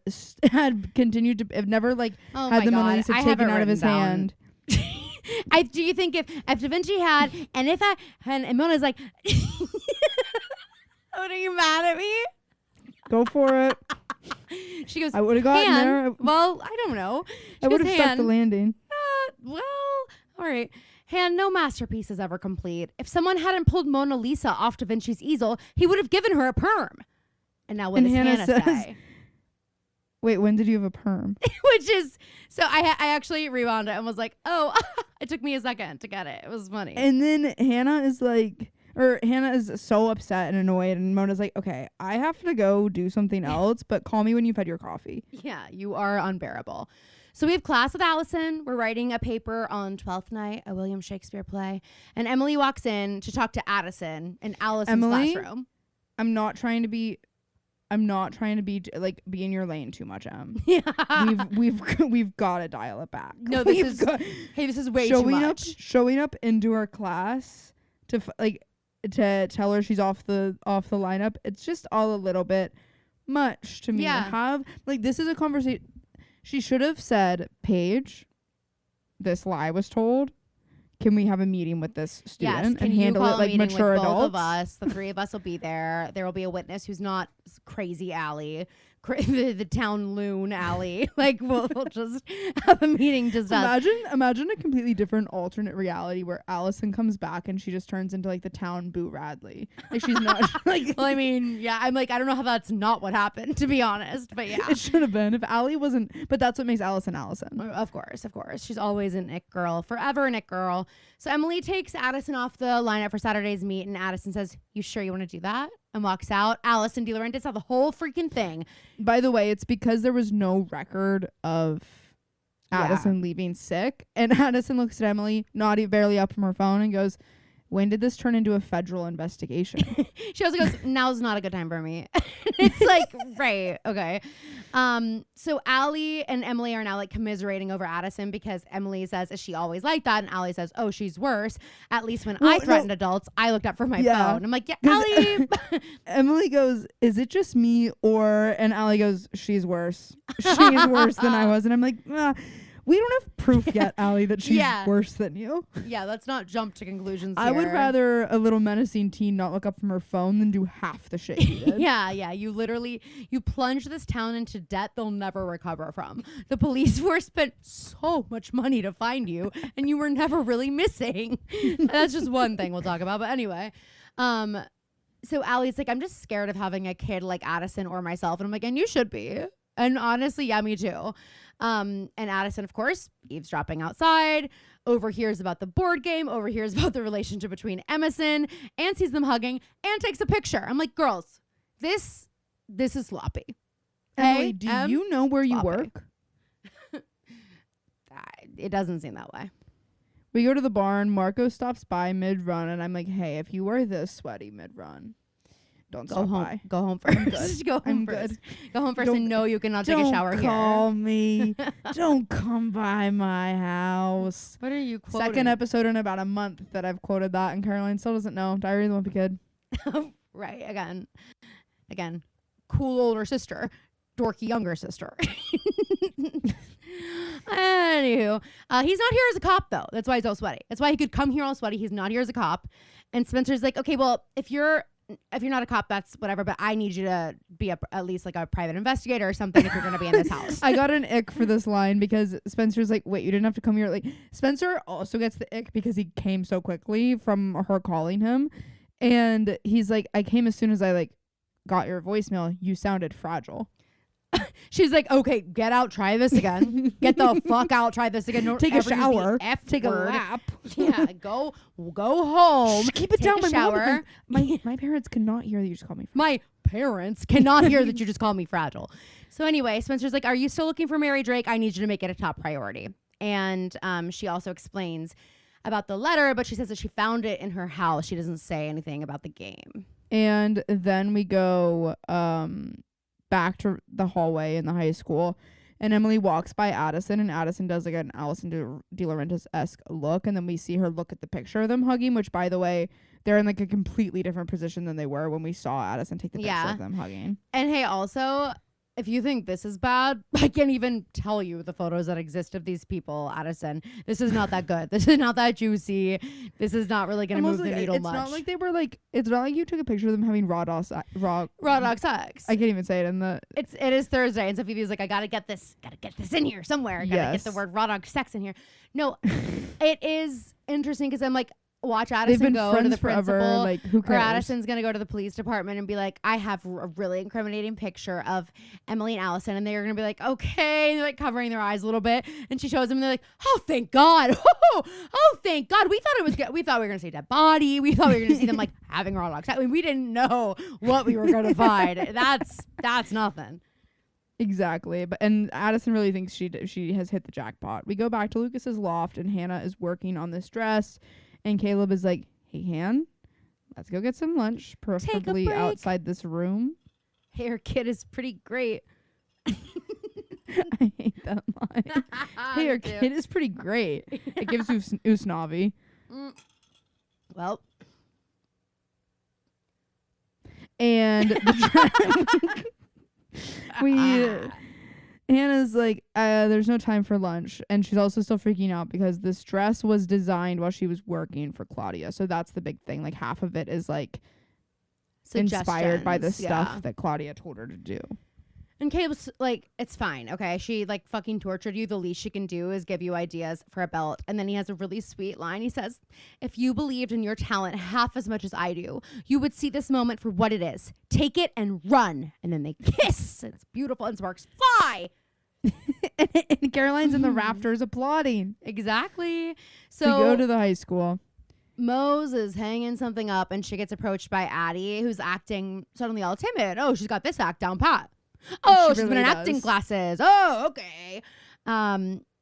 Speaker 2: continued to, if never like had the Mona Lisa taken out of his hand?
Speaker 1: Do you think if Da Vinci had, and Mona's like, what, are you mad at me?
Speaker 2: Go for it.
Speaker 1: She goes,
Speaker 2: I would have gotten there.
Speaker 1: Well, I don't know.
Speaker 2: I would have stuck the landing.
Speaker 1: Well, all right. Han, no masterpiece is ever complete. If someone hadn't pulled Mona Lisa off Da Vinci's easel, he would have given her a perm. And now what does Hannah say?
Speaker 2: Wait, when did you have a perm?
Speaker 1: Which is, so I actually rewound it and was like, oh, it took me a second to get it. It was funny.
Speaker 2: And then Hannah is so upset and annoyed, and Mona's like, okay, I have to go do something else, but call me when you've had your coffee.
Speaker 1: Yeah, you are unbearable. So we have class with Allison. We're writing a paper on Twelfth Night, a William Shakespeare play. And Emily walks in to talk to Addison in Allison's classroom.
Speaker 2: I'm not trying to be like be in your lane too much, Em.
Speaker 1: Yeah.
Speaker 2: We've got to dial it back.
Speaker 1: No, this is way too much.
Speaker 2: Showing up into our class to tell her she's off the lineup. It's just all a little bit much to me to have. Like, this is a conversation. She should have said, Paige, this lie was told. Can we have a meeting with this student and handle it like mature adults?
Speaker 1: Both of us, the three of us will be there. There will be a witness who's not crazy Allie, the town loon Allie. Like we'll just have a meeting. Just
Speaker 2: imagine a completely different alternate reality where Allison comes back and she just turns into like the town Boo Radley. Like she's not like.
Speaker 1: Well, I mean, yeah, I'm like, I don't know how that's not what happened, to be honest. But yeah,
Speaker 2: it should have been if Allie wasn't. But that's what makes Allison.
Speaker 1: Of course. She's always an it girl, forever an it girl. So Emily takes Addison off the lineup for Saturday's meet, and Addison says, "You sure you want to do that?" And walks out. Allison DeLaurentis saw the whole freaking thing.
Speaker 2: By the way, it's because there was no record of Addison leaving sick, and Addison looks at Emily, barely up from her phone, and goes, when did this turn into a federal investigation?
Speaker 1: She also goes, now's not a good time for me. It's like, right, okay. So Allie and Emily are now like commiserating over Addison because Emily says, is she always like that? And Allie says, oh, she's worse. At least when I threatened adults, I looked up for my phone. I'm like, yeah, Allie.
Speaker 2: Emily goes, is it just me? And Allie goes, she's worse. She's worse than I was. And I'm like, we don't have proof yet, Allie, that she's worse than you.
Speaker 1: Yeah, let's not jump to conclusions
Speaker 2: I would rather a little menacing teen not look up from her phone than do half the shit you did.
Speaker 1: Yeah. You plunge this town into debt they'll never recover from. The police force spent so much money to find you, and you were never really missing. That's just one thing we'll talk about. But anyway, so Allie's like, I'm just scared of having a kid like Addison or myself. And I'm like, and you should be. And honestly, yeah, me too. And Addison, of course, eavesdropping outside, overhears about the board game, overhears about the relationship between Emerson, and sees them hugging, and takes a picture. I'm like, girls, this is sloppy.
Speaker 2: Emily, do you know where you work?
Speaker 1: It doesn't seem that way.
Speaker 2: We go to the barn. Marco stops by mid-run, and I'm like, hey, if you were this sweaty mid-run, don't stop by.
Speaker 1: Go home first. Go home first. Go home first and know you cannot take a shower here.
Speaker 2: Don't call me. Don't come by my house.
Speaker 1: What are you quoting?
Speaker 2: Second episode in about a month that I've quoted that, and Caroline still doesn't know. Diary of the Wimpy Kid.
Speaker 1: Right. Again. Cool older sister. Dorky younger sister. Anywho, he's not here as a cop, though. That's why he's all sweaty. That's why he could come here all sweaty. He's not here as a cop. And Spencer's like, okay, well, if you're not a cop, that's whatever, but I need you to be at least like a private investigator or something if you're going to be in this house.
Speaker 2: I got an ick for this line because Spencer's like, wait, you didn't have to come here. Like, Spencer also gets the ick because he came so quickly from her calling him. And he's like, I came as soon as I like got your voicemail. You sounded fragile.
Speaker 1: She's like, okay, get out, try this again. Get the fuck out, try this again. Don't
Speaker 2: take a shower, take a
Speaker 1: word.
Speaker 2: lap.
Speaker 1: Yeah, go home.
Speaker 2: Keep it down,
Speaker 1: my shower.
Speaker 2: My parents cannot hear that you just called me fragile.
Speaker 1: My parents cannot hear that you just called me fragile. So anyway, Spencer's like, are you still looking for Mary Drake? I need you to make it a top priority. And she also explains about the letter, but she says that she found it in her house. She doesn't say anything about the game.
Speaker 2: And then we go back to the hallway in the high school, and Emily walks by Addison, and Addison does like an Allison De Laurentiis-esque look, and then we see her look at the picture of them hugging, which, by the way, they're in like a completely different position than they were when we saw Addison take the picture of them hugging.
Speaker 1: And hey, also, if you think this is bad, I can't even tell you the photos that exist of these people, Addison. This is not that good. This is not that juicy. This is not really going to move the needle much.
Speaker 2: It's not like they were like, it's not like you took a picture of them having raw dog sex.
Speaker 1: I
Speaker 2: can't even say it in the.
Speaker 1: It is Thursday, and so Phoebe's like, I gotta get this in here somewhere. Gotta get the word raw dog sex in here. No, it is interesting because I'm like, watch Addison go to the principal,
Speaker 2: like, who cares?
Speaker 1: Or Addison's gonna go to the police department and be like, I have a really incriminating picture of Emily and Allison, and they're gonna be like, okay, and they're like covering their eyes a little bit, and she shows them, and they're like, oh, thank God, oh, thank God, we thought it was good. We thought we were gonna see a dead body, we thought we were gonna see them like having raw dogs. I mean, we didn't know what we were gonna find. That's nothing.
Speaker 2: Exactly. And Addison really thinks she has hit the jackpot. We go back to Lucas's loft, and Hanna is working on this dress. And Caleb is like, hey, Han, let's go get some lunch, preferably outside this room.
Speaker 1: Hey, your kid is pretty great.
Speaker 2: I hate that line. Hey, your kid is pretty great. It gives you Usnavi.
Speaker 1: Well.
Speaker 2: And Hannah's like, there's no time for lunch. And she's also still freaking out because this dress was designed while she was working for Claudia. So that's the big thing. Like, half of it is like inspired by the stuff that Claudia told her to do.
Speaker 1: And Caleb's like, it's fine, okay? She like fucking tortured you. The least she can do is give you ideas for a belt. And then he has a really sweet line. He says, if you believed in your talent half as much as I do, you would see this moment for what it is. Take it and run. And then they kiss. It's beautiful. And sparks fly.
Speaker 2: and Caroline's in the rafters applauding.
Speaker 1: Exactly. So
Speaker 2: we go to the high school.
Speaker 1: Mose is hanging something up, and she gets approached by Addie, who's acting suddenly all timid. Oh, she's got this act down pat. Oh, she's been in acting classes. Oh, okay.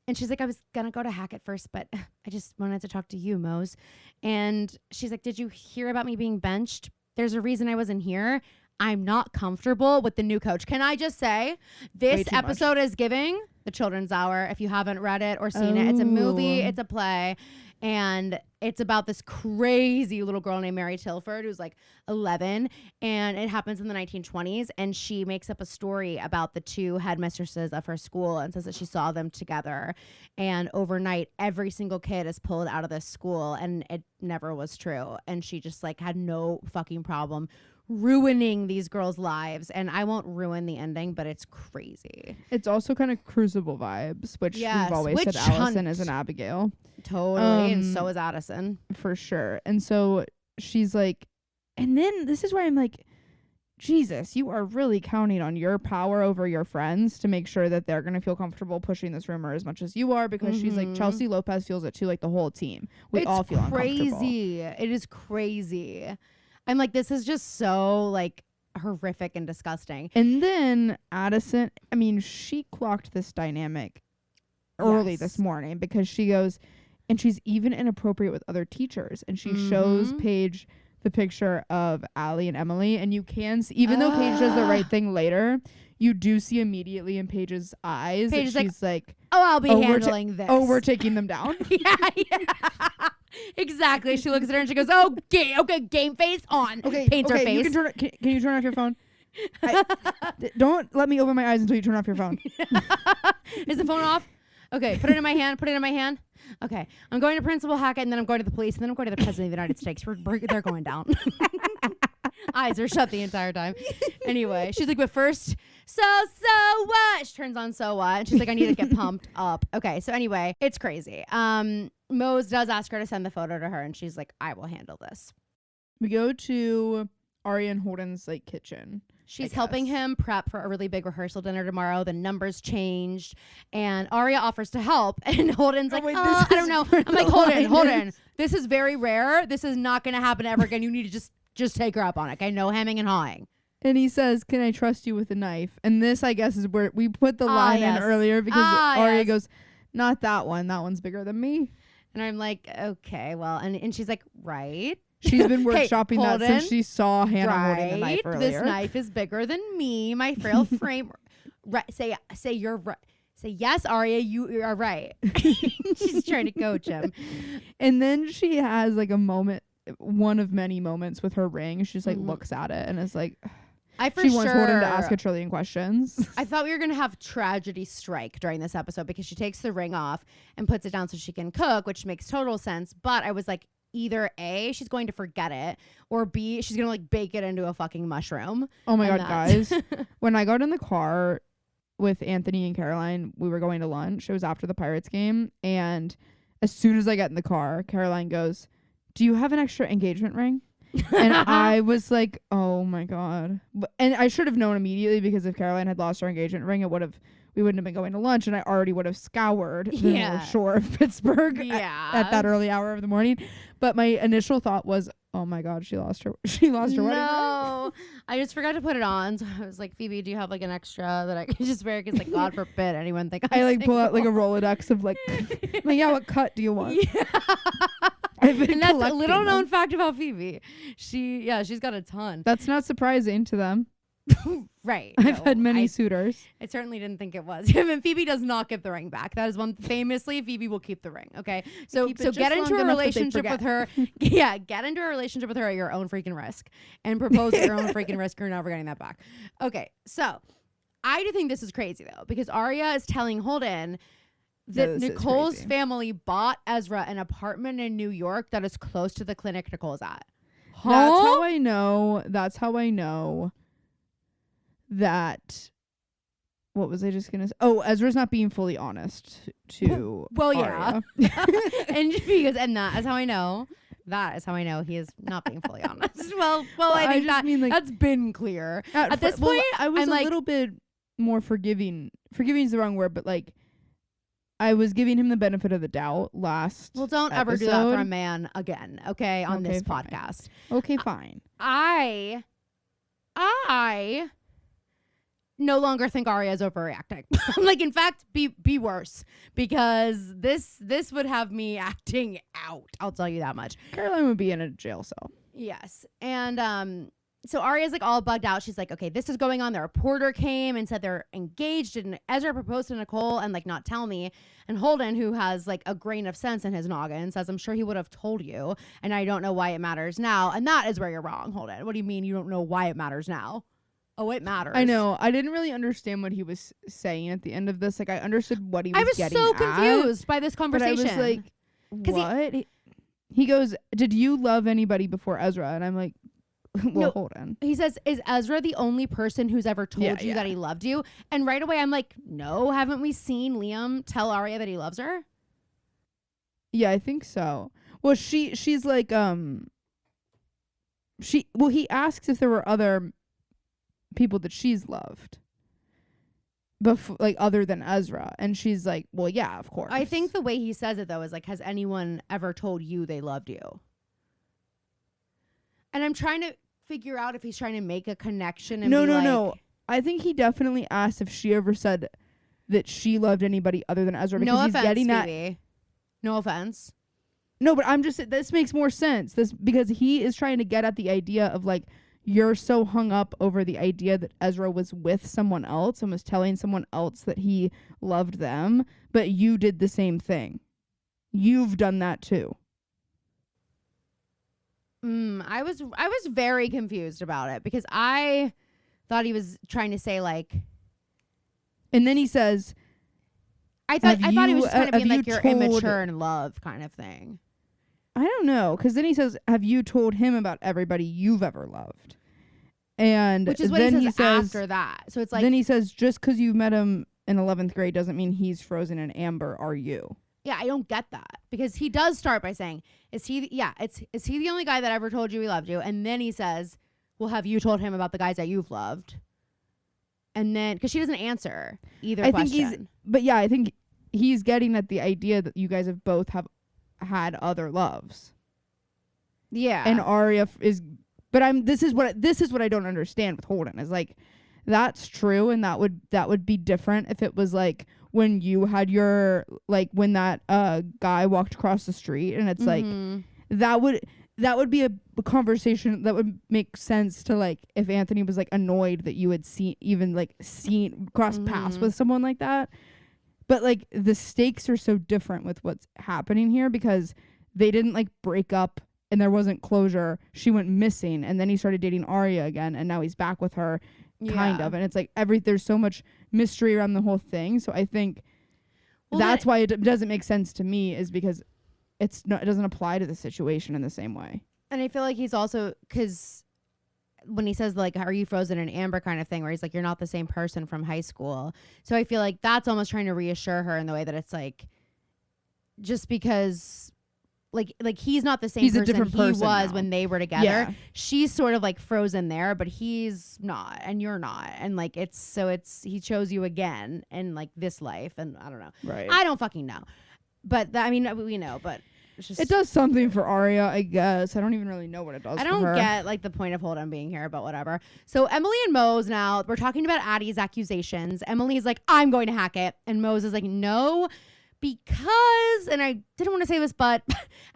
Speaker 1: And she's like, I was going to go to Hackett first, but I just wanted to talk to you, Mose. And she's like, did you hear about me being benched? There's a reason I wasn't here. I'm not comfortable with the new coach. Can I just say, this episode is giving The Children's Hour. If you haven't read it or seen it, it's a movie, it's a play, and it's about this crazy little girl named Mary Tilford who's like 11, and it happens in the 1920s, and she makes up a story about the two headmistresses of her school and says that she saw them together, and overnight every single kid is pulled out of this school, and it never was true, and she just like had no fucking problem ruining these girls' lives. And I won't ruin the ending, but it's crazy.
Speaker 2: It's also kind of Crucible vibes, which we've always said Allison is an Abigail.
Speaker 1: Totally. And so is Addison.
Speaker 2: For sure. And so she's like, and then this is where I'm like, Jesus, you are really counting on your power over your friends to make sure that they're going to feel comfortable pushing this rumor as much as you are, because she's like, Chelsea Lopez feels it too, like the whole team. We all feel uncomfortable.
Speaker 1: It is crazy. I'm like, this is just so like horrific and disgusting.
Speaker 2: And then Addison, I mean, she clocked this dynamic early this morning, because she goes, and she's even inappropriate with other teachers. And she shows Paige the picture of Allie and Emily. And you can see, even though Paige does the right thing later, you do see immediately in Paige's eyes that she's like,
Speaker 1: oh, I'll be handling this.
Speaker 2: Oh, we're taking them down.
Speaker 1: yeah. Exactly. She looks at her and she goes, "Oh, okay, game face on."
Speaker 2: Okay,
Speaker 1: paints her face.
Speaker 2: Can you turn off your phone? Don't let me open my eyes until you turn off your phone.
Speaker 1: Is the phone off? Okay, put it in my hand. Okay, I'm going to Principal Hackett, and then I'm going to the police, and then I'm going to the President of the United States. They're going down. Eyes are shut the entire time. Anyway, she's like, but first, so what? She turns on So What, and she's like, I need to get pumped up. Okay, so anyway, it's crazy. Mose does ask her to send the photo to her, and she's like, I will handle this.
Speaker 2: We go to Aria and Holden's like kitchen.
Speaker 1: She's helping him prep for a really big rehearsal dinner tomorrow. The numbers changed, and Aria offers to help, and Holden's like, I don't know. I'm like, Holden, this is very rare. This is not going to happen ever again. You need to just take her up on it. Okay, no hemming and hawing.
Speaker 2: And he says, can I trust you with a knife? And this, I guess, is where we put the line in earlier, because Aria goes, not that one. That one's bigger than me.
Speaker 1: And I'm like, okay, well, and she's like, right.
Speaker 2: She's been workshopping that since she saw Hanna holding the knife earlier.
Speaker 1: This knife is bigger than me, my frail frame. Say you're right. Say, yes, Aria, you are right. She's trying to coach him.
Speaker 2: And then she has like a moment, one of many moments with her ring. She just like looks at it and is like, she wants Holden to ask a trillion questions. I
Speaker 1: thought we were going to have tragedy strike during this episode, because she takes the ring off and puts it down so she can cook, which makes total sense. But I was like, either A, she's going to forget it, or B, she's going to like bake it into a fucking mushroom.
Speaker 2: Oh my God, guys. When I got in the car with Anthony and Caroline, we were going to lunch. It was after the Pirates game. And as soon as I got in the car, Caroline goes, do you have an extra engagement ring? And I was like, oh my God. And I should have known immediately, because if Caroline had lost her engagement ring, we wouldn't have been going to lunch, and I already would have scoured the shore of Pittsburgh at that early hour of the morning. But my initial thought was, oh my God, she lost her wedding ring.
Speaker 1: No, I just forgot to put it on. So I was like, Phoebe, do you have like an extra that I can just wear? Because like, God forbid anyone think
Speaker 2: I like pull out like a Rolodex of like, what cut do you want?
Speaker 1: Yeah. And that's a little known fact about Phoebe. She's got a ton.
Speaker 2: That's not surprising to them.
Speaker 1: Right.
Speaker 2: I've had many suitors.
Speaker 1: I certainly didn't think it was. And Phoebe does not give the ring back. That is one famously, Phoebe will keep the ring. Okay. So get into a relationship with her. Yeah. Get into a relationship with her at your own freaking risk, and propose at your own freaking risk. You're never getting that back. Okay. So I do think this is crazy though, because Aria is telling Holden that Nicole's family bought Ezra an apartment in New York that is close to the clinic Nicole's at.
Speaker 2: Huh? That's how I know that. What was I just gonna say? Oh, Ezra's not being fully honest to Aria.
Speaker 1: And that is how I know. That is how I know he is not being fully honest. Well, I think that's been clear. At this point,
Speaker 2: I was a little bit more forgiving. Forgiving is the wrong word, but like, I was giving him the benefit of the doubt last.
Speaker 1: Well, don't ever do that for a man again, okay? On this podcast.
Speaker 2: Okay, fine.
Speaker 1: I no longer think Arya is overreacting. I'm like, in fact, be worse, because this would have me acting out. I'll tell you that much.
Speaker 2: Caroline would be in a jail cell.
Speaker 1: Yes. And so Arya's like all bugged out. She's like, okay, this is going on. The reporter came and said they're engaged, and Ezra proposed to Nicole and like not tell me. And Holden, who has like a grain of sense in his noggin, says, I'm sure he would have told you, and I don't know why it matters now. And that is where you're wrong, Holden. What do you mean you don't know why it matters now? Oh, it matters.
Speaker 2: I know. I didn't really understand what he was saying at the end of this. Like, I understood what he was getting at.
Speaker 1: I was so confused by this conversation.
Speaker 2: But I was like, what? He goes, did you love anybody before Ezra? And I'm like, well, no, hold on.
Speaker 1: He says, is Ezra the only person who's ever told you that he loved you? And right away, I'm like, no, haven't we seen Liam tell Arya that he loves her?
Speaker 2: Yeah, I think so. Well, she's like, he asks if there were other people that she's loved before, like other than Ezra, and she's like, well, yeah, of course.
Speaker 1: I think the way he says it though is like, has anyone ever told you they loved you? And I'm trying to figure out if he's trying to make a connection and
Speaker 2: no, I think he definitely asked if she ever said that she loved anybody other than Ezra, because he's getting that.
Speaker 1: Phoebe. No offense.
Speaker 2: No, but I'm just, this makes more sense, this, because he is trying to get at the idea of like, you're so hung up over the idea that Ezra was with someone else and was telling someone else that he loved them, but you did the same thing. You've done that too.
Speaker 1: I was very confused about it, because I thought he was trying to say like,
Speaker 2: and then he says,
Speaker 1: I thought he was just kind of being like, you're immature in love kind of thing.
Speaker 2: I don't know, because then he says, have you told him about everybody you've ever loved? And
Speaker 1: which is what he says after that. So it's like,
Speaker 2: then he says, just because you met him in 11th grade doesn't mean he's frozen in amber, are you?
Speaker 1: Yeah, I don't get that, because he does start by saying, is he the only guy that ever told you he loved you? And then he says, well, have you told him about the guys that you've loved? And then, because she doesn't answer either question.
Speaker 2: I think he's getting at the idea that you guys have both had other loves.
Speaker 1: Yeah.
Speaker 2: And Arya is, but this is what I don't understand with Holden, is like, that's true, and that would be different if it was like when you had your, like when that guy walked across the street, and it's like that would be a conversation that would make sense to, like, if Anthony was like annoyed that you had seen cross paths with someone like that. But like the stakes are so different with what's happening here, because they didn't like break up and there wasn't closure. She went missing, and then he started dating Arya again, and now he's back with her, kind of. And it's like there's so much mystery around the whole thing. So I think that's why it doesn't make sense to me, is because it doesn't apply to the situation in the same way.
Speaker 1: And I feel like he's also, because when he says like, are you frozen in amber kind of thing, where he's like, you're not the same person from high school. So I feel like that's almost trying to reassure her in the way that it's like, just because like he's not the same
Speaker 2: he's
Speaker 1: person
Speaker 2: a different
Speaker 1: he
Speaker 2: person
Speaker 1: was
Speaker 2: now.
Speaker 1: when they were together. She's sort of like frozen there, but he's not, and you're not. And like, he chose you again in like this life. And I don't know.
Speaker 2: Right.
Speaker 1: I don't fucking know. But we know, but it's just,
Speaker 2: it does something for Arya, I guess. I don't even really know what it does.
Speaker 1: I don't get like the point of Holden being here, but whatever. So Emily and Mose, now we're talking about Addie's accusations. Emily's like, I'm going to hack it. And Mose is like, no, because, and I didn't want to say this, but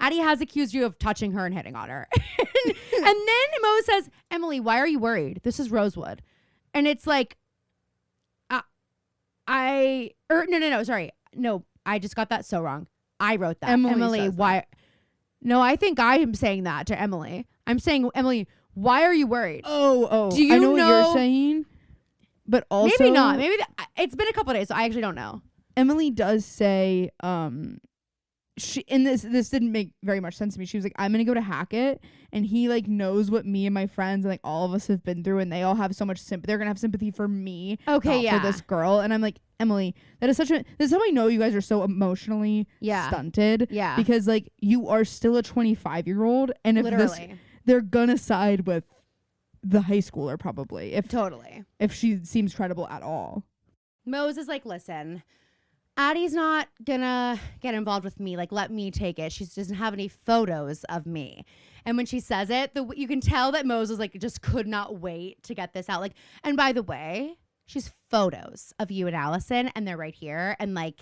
Speaker 1: Addie has accused you of touching her and hitting on her. and then Mose says, Emily, why are you worried? This is Rosewood. And it's like, no, I just got that so wrong. I wrote that. Emily, why? That. No, I think I am saying that to Emily. I'm saying, Emily, why are you worried?
Speaker 2: Oh.
Speaker 1: Do you
Speaker 2: I know what you're saying, but also
Speaker 1: maybe not. Maybe it's been a couple of days, so I actually don't know.
Speaker 2: Emily does say, she, and this didn't make very much sense to me. She was like, I'm gonna go to Hackett, and he like knows what me and my friends and like all of us have been through, and they all have so much sympathy. They're gonna have sympathy for me, for this girl. And I'm like, Emily, this is how I know you guys are so emotionally stunted. Yeah, because like you are still a 25-year-old, and if they're gonna side with the high schooler probably if she seems credible at all.
Speaker 1: Mose is like, listen, Addie's not gonna get involved with me. Like, let me take it. She doesn't have any photos of me. And when she says it, you can tell that Mose was like, just could not wait to get this out. Like, and by the way, she's photos of you and Allison, and they're right here. And like,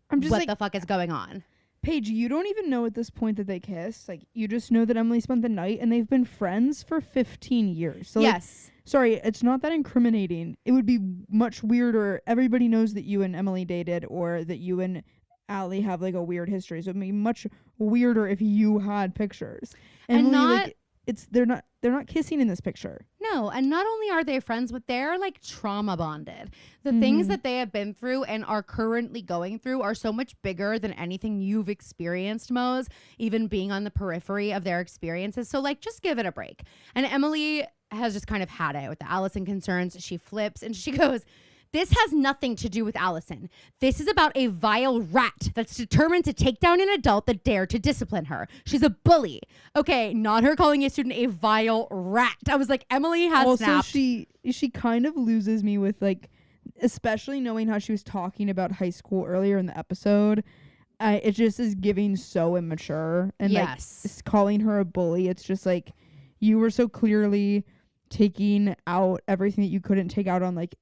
Speaker 2: I'm just
Speaker 1: what
Speaker 2: like,
Speaker 1: the fuck is going on?
Speaker 2: Paige, you don't even know at this point that they kissed. Like, you just know that Emily spent the night, and they've been friends for 15 years. So
Speaker 1: Yes.
Speaker 2: Like, sorry, it's not that incriminating. It would be much weirder. Everybody knows that you and Emily dated, or that you and Allie have like a weird history. So it'd be much weirder if you had pictures.
Speaker 1: And
Speaker 2: Emily,
Speaker 1: not
Speaker 2: like, they're not kissing in this picture.
Speaker 1: No, and not only are they friends, but they're like trauma bonded. The things that they have been through and are currently going through are so much bigger than anything you've experienced, Mose, even being on the periphery of their experiences. So like, just give it a break. And Emily has just kind of had it with the Allison concerns. She flips and she goes, "This has nothing to do with Allison. This is about a vile rat that's determined to take down an adult that dared to discipline her. She's a bully." Okay, not her calling a student a vile rat. I was like, Emily has
Speaker 2: also,
Speaker 1: snapped.
Speaker 2: she kind of loses me with like, especially knowing how she was talking about high school earlier in the episode. It just is giving so immature. And
Speaker 1: Yes.
Speaker 2: like, it's calling her a bully. It's just like, you were so clearly taking out everything that you couldn't take out on like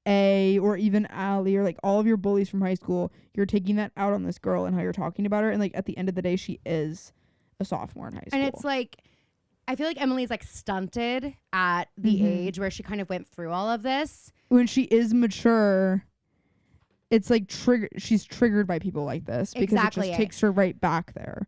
Speaker 2: or even Allie, or like all of your bullies from high school. You're taking that out on this girl and how you're talking about her. And like, at the end of the day, she is a sophomore in high school.
Speaker 1: And it's like, I feel like Emily's like stunted at the age where she kind of went through all of this.
Speaker 2: When she is mature, it's like she's triggered by people like this, because it just takes her right back there.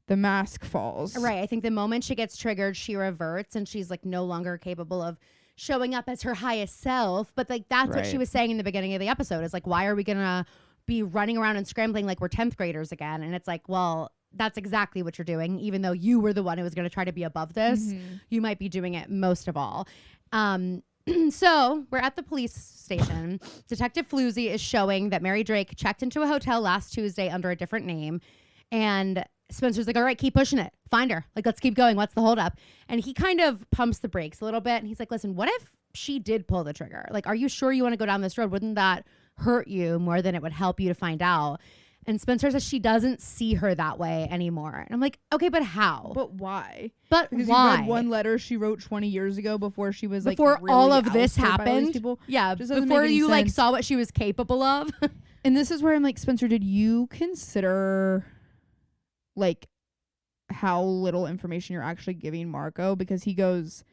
Speaker 2: The mask falls.
Speaker 1: Right. I think the moment she gets triggered, she reverts and she's like no longer capable of showing up as her highest self. But like, that's what she was saying in the beginning of the episode, is like, why are we gonna be running around and scrambling like we're 10th graders again? And it's like, well, that's exactly what you're doing. Even though you were the one who was going to try to be above this, you might be doing it most of all. So we're at the police station. Detective Floozy is showing that Mary Drake checked into a hotel last Tuesday under a different name. And Spencer's like, all right, keep pushing it. Find her. Like, let's keep going. What's the holdup? And he kind of pumps the brakes a little bit. And he's like, listen, what if she did pull the trigger? Like, are you sure you want to go down this road? Wouldn't that hurt you more than it would help you to find out? And Spencer says she doesn't see her that way anymore. And I'm like, okay, but how?
Speaker 2: But why?
Speaker 1: But
Speaker 2: because
Speaker 1: why?
Speaker 2: you read one letter she wrote 20 years ago before she was like,
Speaker 1: before
Speaker 2: really
Speaker 1: all of this
Speaker 2: ousted by all these
Speaker 1: happened.
Speaker 2: people.
Speaker 1: Yeah,
Speaker 2: Just doesn't
Speaker 1: before
Speaker 2: make any
Speaker 1: you like
Speaker 2: sense.
Speaker 1: saw what she was capable of.
Speaker 2: And this is where I'm like, Spencer, did you consider like how little information you're actually giving Marco? Because he goes,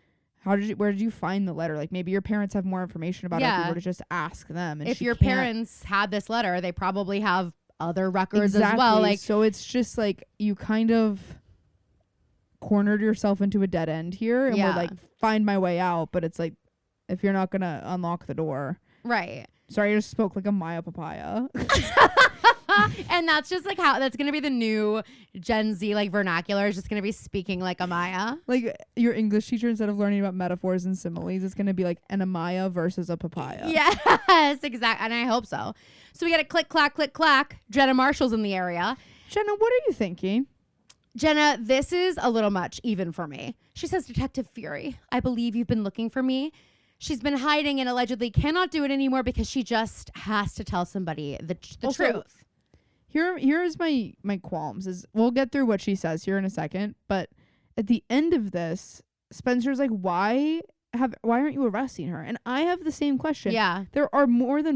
Speaker 2: where did you find the letter? Like, maybe your parents have more information about it if you were to just ask them. And
Speaker 1: if
Speaker 2: she
Speaker 1: your
Speaker 2: can't.
Speaker 1: parents had this letter, they probably have other records
Speaker 2: Exactly.
Speaker 1: as well. Like,
Speaker 2: so it's just like, you kind of cornered yourself into a dead end here, and we're like, find my way out. But it's like, if you're not gonna unlock the door,
Speaker 1: right?
Speaker 2: Sorry, I just spoke like a Maya papaya.
Speaker 1: And that's just like how that's gonna be the new Gen Z like vernacular, is just gonna be speaking like a Maya.
Speaker 2: Like, your English teacher, instead of learning about metaphors and similes, it's gonna be like an Amaya versus a papaya.
Speaker 1: Yes, exactly. And I hope so. So we got a click clack. Jenna Marshall's in the area.
Speaker 2: Jenna, what are you thinking?
Speaker 1: Jenna, this is a little much even for me. She says, Detective Fury, I believe you've been looking for me. She's been hiding and allegedly cannot do it anymore because she just has to tell somebody the truth.
Speaker 2: Here is my qualms. Is we'll get through what she says here in a second, but at the end of this, Spencer's like, why aren't you arresting her? And I have the same question.
Speaker 1: Yeah.
Speaker 2: There are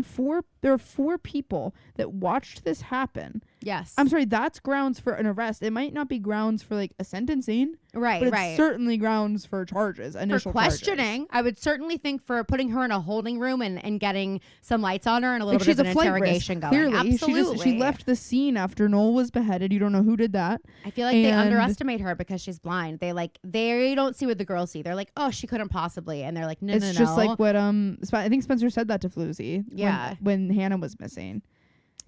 Speaker 2: four people that watched this happen.
Speaker 1: Yes.
Speaker 2: I'm sorry, that's grounds for an arrest. It might not be grounds for like a sentencing.
Speaker 1: Right,
Speaker 2: but it's certainly grounds for charges, initial
Speaker 1: for questioning.
Speaker 2: Charges.
Speaker 1: I would certainly think for putting her in a holding room and getting some lights on her and a little
Speaker 2: like,
Speaker 1: bit of
Speaker 2: she's
Speaker 1: an
Speaker 2: a flight
Speaker 1: interrogation
Speaker 2: risk,
Speaker 1: going.
Speaker 2: Clearly.
Speaker 1: Absolutely.
Speaker 2: She left the scene after Noel was beheaded. You don't know who did that.
Speaker 1: I feel like they underestimate her because she's blind. They don't see what the girls see. They're like, oh, she couldn't possibly. And they're like, no.
Speaker 2: It's just like what I think Spencer said that to Floozy.
Speaker 1: Yeah.
Speaker 2: When Hanna was missing.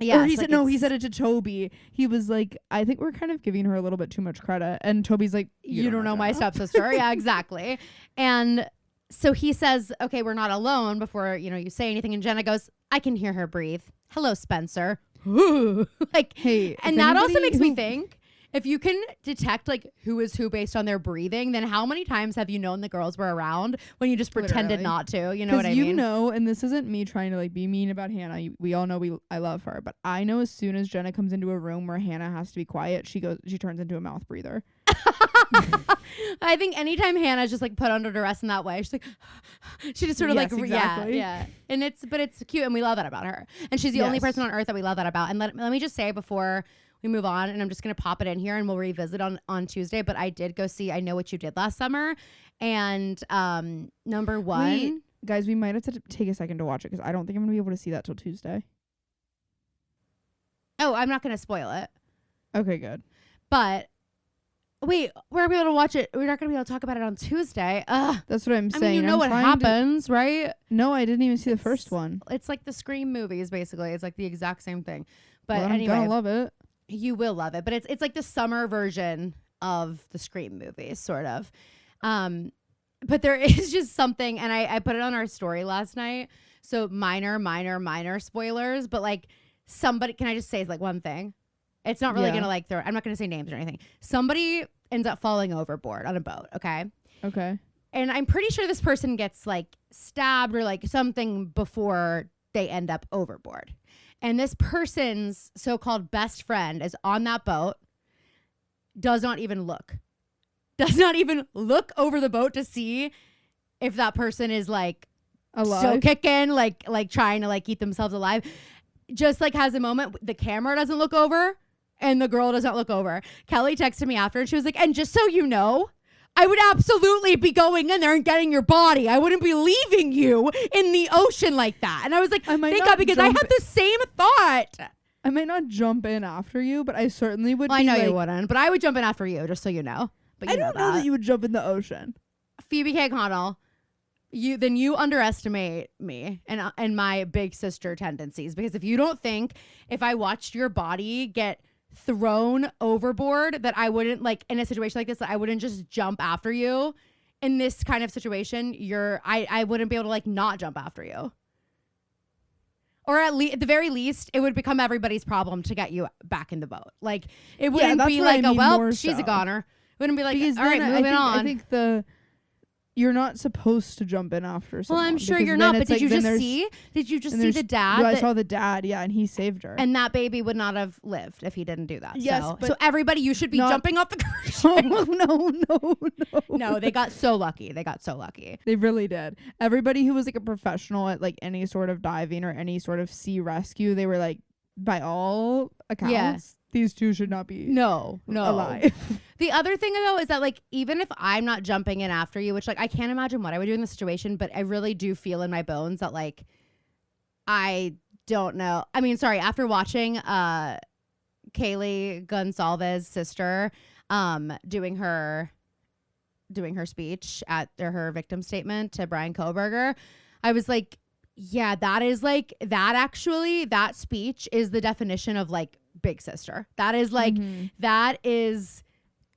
Speaker 1: Yeah.
Speaker 2: Or he said it to Toby. He was like, I think we're kind of giving her a little bit too much credit. And Toby's like,
Speaker 1: you don't know my stepsister. Yeah, exactly. And so he says, okay, we're not alone before, you say anything. And Jenna goes, I can hear her breathe. Hello, Spencer. Like,
Speaker 2: hey,
Speaker 1: and that also makes me think, if you can detect like who is who based on their breathing, then how many times have you known the girls were around when you just pretended not to? You know what I mean?
Speaker 2: You know, and this isn't me trying to like be mean about Hanna. We all know I love her, but I know as soon as Jenna comes into a room where Hanna has to be quiet, she turns into a mouth breather.
Speaker 1: I think anytime Hannah's just like put under duress in that way, she's like, she just sort of
Speaker 2: Yes,
Speaker 1: like,
Speaker 2: exactly.
Speaker 1: yeah. And it's cute, and we love that about her. And she's the only person on earth that we love that about. And let me just say before we move on, and I'm just going to pop it in here and we'll revisit on Tuesday, but I did go see I Know What You Did Last Summer. And number one.
Speaker 2: Guys, we might have to take a second to watch it because I don't think I'm going to be able to see that till Tuesday.
Speaker 1: Oh, I'm not going to spoil it.
Speaker 2: Okay, good.
Speaker 1: But wait, we're going to be able to watch it. We're not going to be able to talk about it on Tuesday. Ugh.
Speaker 2: That's what I'm saying.
Speaker 1: I mean, you know what happens, right?
Speaker 2: No, I didn't even see the first one.
Speaker 1: It's like the Scream movies, basically. It's like the exact same thing. But
Speaker 2: well,
Speaker 1: anyway,
Speaker 2: I'm gonna love it.
Speaker 1: You will love it. But it's like the summer version of the Scream movies, sort of. But there is just something, and I put it on our story last night. So minor spoilers, but like somebody, can I just say like one thing? It's not really gonna like throw. I'm not gonna say names or anything. Somebody ends up falling overboard on a boat. Okay.
Speaker 2: Okay.
Speaker 1: And I'm pretty sure this person gets like stabbed or like something before they end up overboard. And this person's so-called best friend is on that boat, does not even look over the boat to see if that person is like
Speaker 2: alive,
Speaker 1: still kicking, like trying to like keep themselves alive. Just like has a moment, the camera doesn't look over and the girl doesn't look over. Kelly texted me after and she was like, and just so you know, I would absolutely be going in there and getting your body. I wouldn't be leaving you in the ocean like that. And I was like, thank God, because I had the same thought.
Speaker 2: I might not jump in after you, but I certainly would.
Speaker 1: Well, I know you wouldn't, but I would jump in after you, just so you know. But
Speaker 2: I don't know that you would jump in the ocean.
Speaker 1: Phoebe K. Connell, you underestimate me and my big sister tendencies, because if you don't think if I watched your body get thrown overboard that I wouldn't, like in a situation like this, that I wouldn't just jump after you in this kind of situation, I wouldn't be able to like not jump after you. Or at the very least, it would become everybody's problem to get you back in the boat. Like it wouldn't be like, she's a goner. It wouldn't be like, all right, moving on.
Speaker 2: I think you're not supposed to jump in after someone.
Speaker 1: Well, I'm sure you're not, but did you just see? Did you just see the dad?
Speaker 2: I saw the dad, yeah, and he saved her.
Speaker 1: And that baby would not have lived if he didn't do that.
Speaker 2: Yes,
Speaker 1: so everybody, you should be jumping off the cruise ship. No, they got so lucky. They
Speaker 2: really did. Everybody who was like a professional at like any sort of diving or any sort of sea rescue, they were like, by all accounts, these two should not be alive.
Speaker 1: The other thing though is that like even if I'm not jumping in after you, which like I can't imagine what I would do in this situation, but I really do feel in my bones that like I don't know. I mean, sorry, after watching Kaylee Gonsalves' sister doing her speech at her victim statement to Brian Koberger, I was like, yeah, that is like that speech is the definition of like big sister. That is like that is.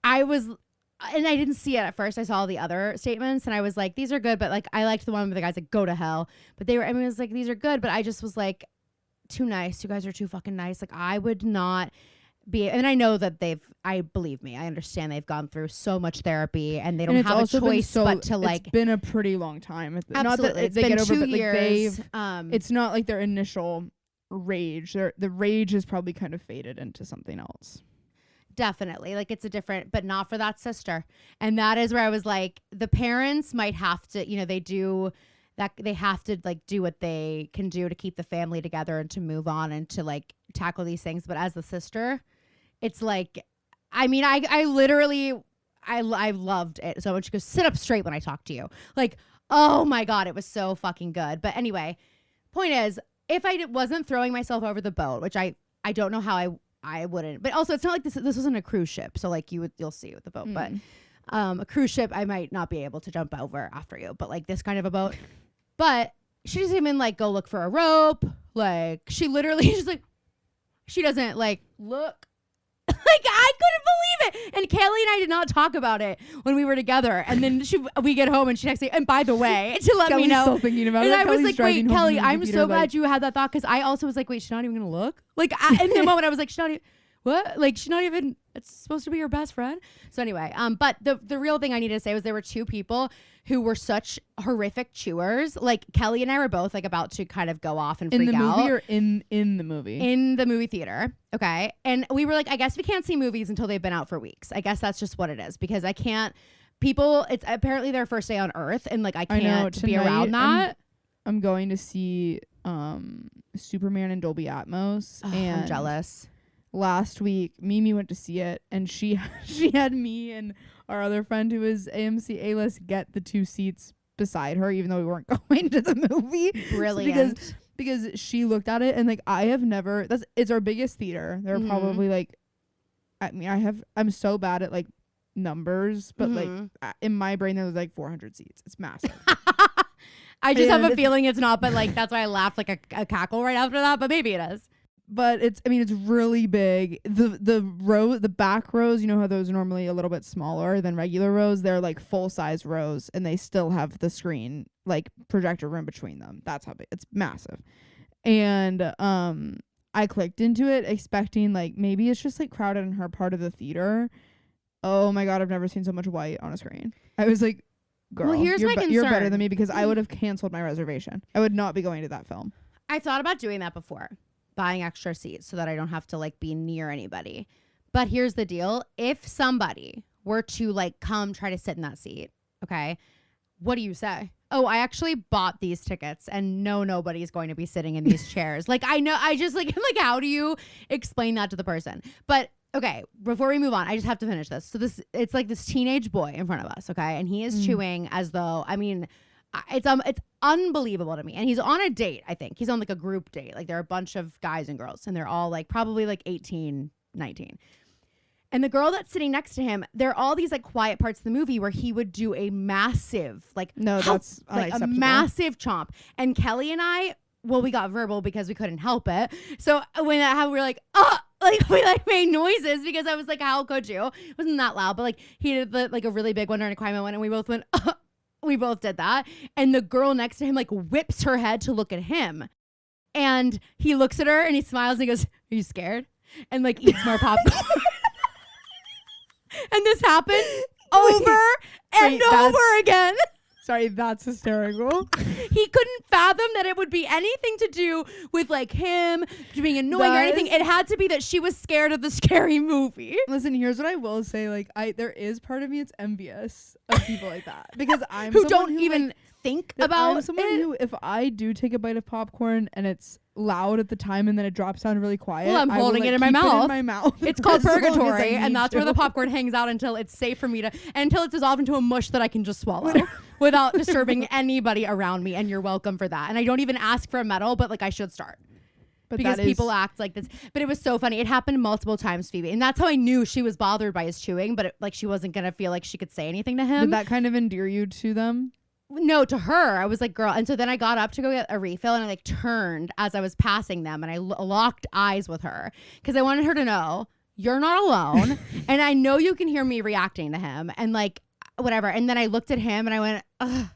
Speaker 1: And I didn't see it at first. I saw all the other statements and I was like, these are good, but like I liked the one where the guy's like, go to hell. But it was like, these are good, but I just was like, too nice. You guys are too fucking nice. Like I would not be, and I know that believe me, I understand they've gone through so much therapy and they don't have a choice but to like.
Speaker 2: It's been a pretty long time.
Speaker 1: Absolutely.
Speaker 2: Not that
Speaker 1: it's
Speaker 2: they
Speaker 1: been
Speaker 2: get over,
Speaker 1: 2
Speaker 2: but
Speaker 1: years.
Speaker 2: It's not like their initial rage. The rage has probably kind of faded into something else.
Speaker 1: Definitely. Like it's a different, but not for that sister. And that is where I was like, the parents might have to, they have to like do what they can do to keep the family together and to move on and to like tackle these things. But as the sister, it's like, I mean, I literally loved it so much. She goes, sit up straight when I talk to you. Like, oh my God, it was so fucking good. But anyway, point is, if I wasn't throwing myself over the boat, which I don't know how I wouldn't, but also it's not like this wasn't a cruise ship, so like you'll see with the boat, but a cruise ship I might not be able to jump over after you, but like this kind of a boat, but she doesn't even like go look for a rope, like she literally just like she doesn't like look. Like I couldn't believe it. And Kaylee and I did not talk about it when we were together. And then we get home and she texts me, and by the way, to let me know.
Speaker 2: Still thinking about
Speaker 1: and
Speaker 2: it.
Speaker 1: I was
Speaker 2: Kelly's
Speaker 1: like, wait, Kelly, I'm so glad
Speaker 2: like,
Speaker 1: you had that thought, because I also was like, wait, she's not even gonna look. Like in the moment I was like, she's not even. what? Like, she's not even, it's supposed to be your best friend. So anyway, but the real thing I needed to say was there were two people who were such horrific chewers. Like, Kelly and I were both like about to kind of go off and freak out.
Speaker 2: In the movie or in the movie?
Speaker 1: In the movie theater. Okay. And we were like, I guess we can't see movies until they've been out for weeks. I guess that's just what it is, because I can't, people, it's apparently their first day on Earth, and like I can't be around that.
Speaker 2: I'm going to see Superman in Dolby Atmos. And
Speaker 1: I'm jealous.
Speaker 2: Last week, Mimi went to see it, and she had me and our other friend who is AMC A-list get the 2 seats beside her, even though we weren't going to the movie.
Speaker 1: Brilliant.
Speaker 2: So because she looked at it and like I have never. It's our biggest theater. There are probably like, I mean, I'm so bad at like numbers, but like in my brain there was like 400 seats. It's massive.
Speaker 1: I just have a feeling it's not, but like that's why I laughed like a cackle right after that. But maybe it is.
Speaker 2: But it's really big. The back rows, you know how those are normally a little bit smaller than regular rows? They're like full size rows, and they still have the screen, like projector room between them. That's how big. It's massive. And I clicked into it expecting like maybe it's just like crowded in her part of the theater. Oh my God, I've never seen so much white on a screen. I was like, girl,
Speaker 1: well, here's my concern.
Speaker 2: You're better than me, because I would have canceled my reservation. I would not be going to that film.
Speaker 1: I thought about doing that before. Buying extra seats so that I don't have to like be near anybody. But here's the deal. If somebody were to like come try to sit in that seat, okay, what do you say? Oh, I actually bought these tickets and nobody's going to be sitting in these chairs. Like, I know, I just like how do you explain that to the person? But okay, before we move on, I just have to finish this. So it's like this teenage boy in front of us, okay? And he is chewing as though, I mean, it's unbelievable to me. And he's on a date, I think. He's on like a group date. Like there are a bunch of guys and girls, and they're all like probably like 18, 19. And the girl that's sitting next to him, there are all these like quiet parts of the movie where he would do a massive
Speaker 2: that's
Speaker 1: like a massive chomp. And Kelly and I, well, we got verbal because we couldn't help it. So when that happened, we were like, like we like made noises, because I was like, how could you? It wasn't that loud, but like he did like a really big one during a quiet moment, and we both went, we both did that. And the girl next to him like whips her head to look at him. And he looks at her and he smiles and he goes, are you scared? And like eats more popcorn. And this happened over and over again.
Speaker 2: Sorry, that's hysterical.
Speaker 1: He couldn't fathom that it would be anything to do with like him being annoying or anything. It had to be that she was scared of the scary movie.
Speaker 2: Listen, here's what I will say. Like, there is part of me that's envious of people like that, because I'm
Speaker 1: who don't even like, think about
Speaker 2: I'm someone who, if I do take a bite of popcorn and it's loud at the time and then it drops down really quiet,
Speaker 1: well, I'm holding it in my mouth. It's called purgatory, and that's where the popcorn hangs out until it's safe for me to, until it's dissolved into a mush that I can just swallow without disturbing anybody around me. And you're welcome for that. And I don't even ask for a medal, but like I should start. But because people act like this. But it was so funny. It happened multiple times, Phoebe. And that's how I knew she was bothered by his chewing, but like she wasn't going to feel like she could say anything to him.
Speaker 2: Did that kind of endear you to them?
Speaker 1: No, to her. I was like, girl. And so then I got up to go get a refill, and I like turned as I was passing them, and I locked eyes with her because I wanted her to know you're not alone. And I know you can hear me reacting to him and like whatever. And then I looked at him and I went, ugh.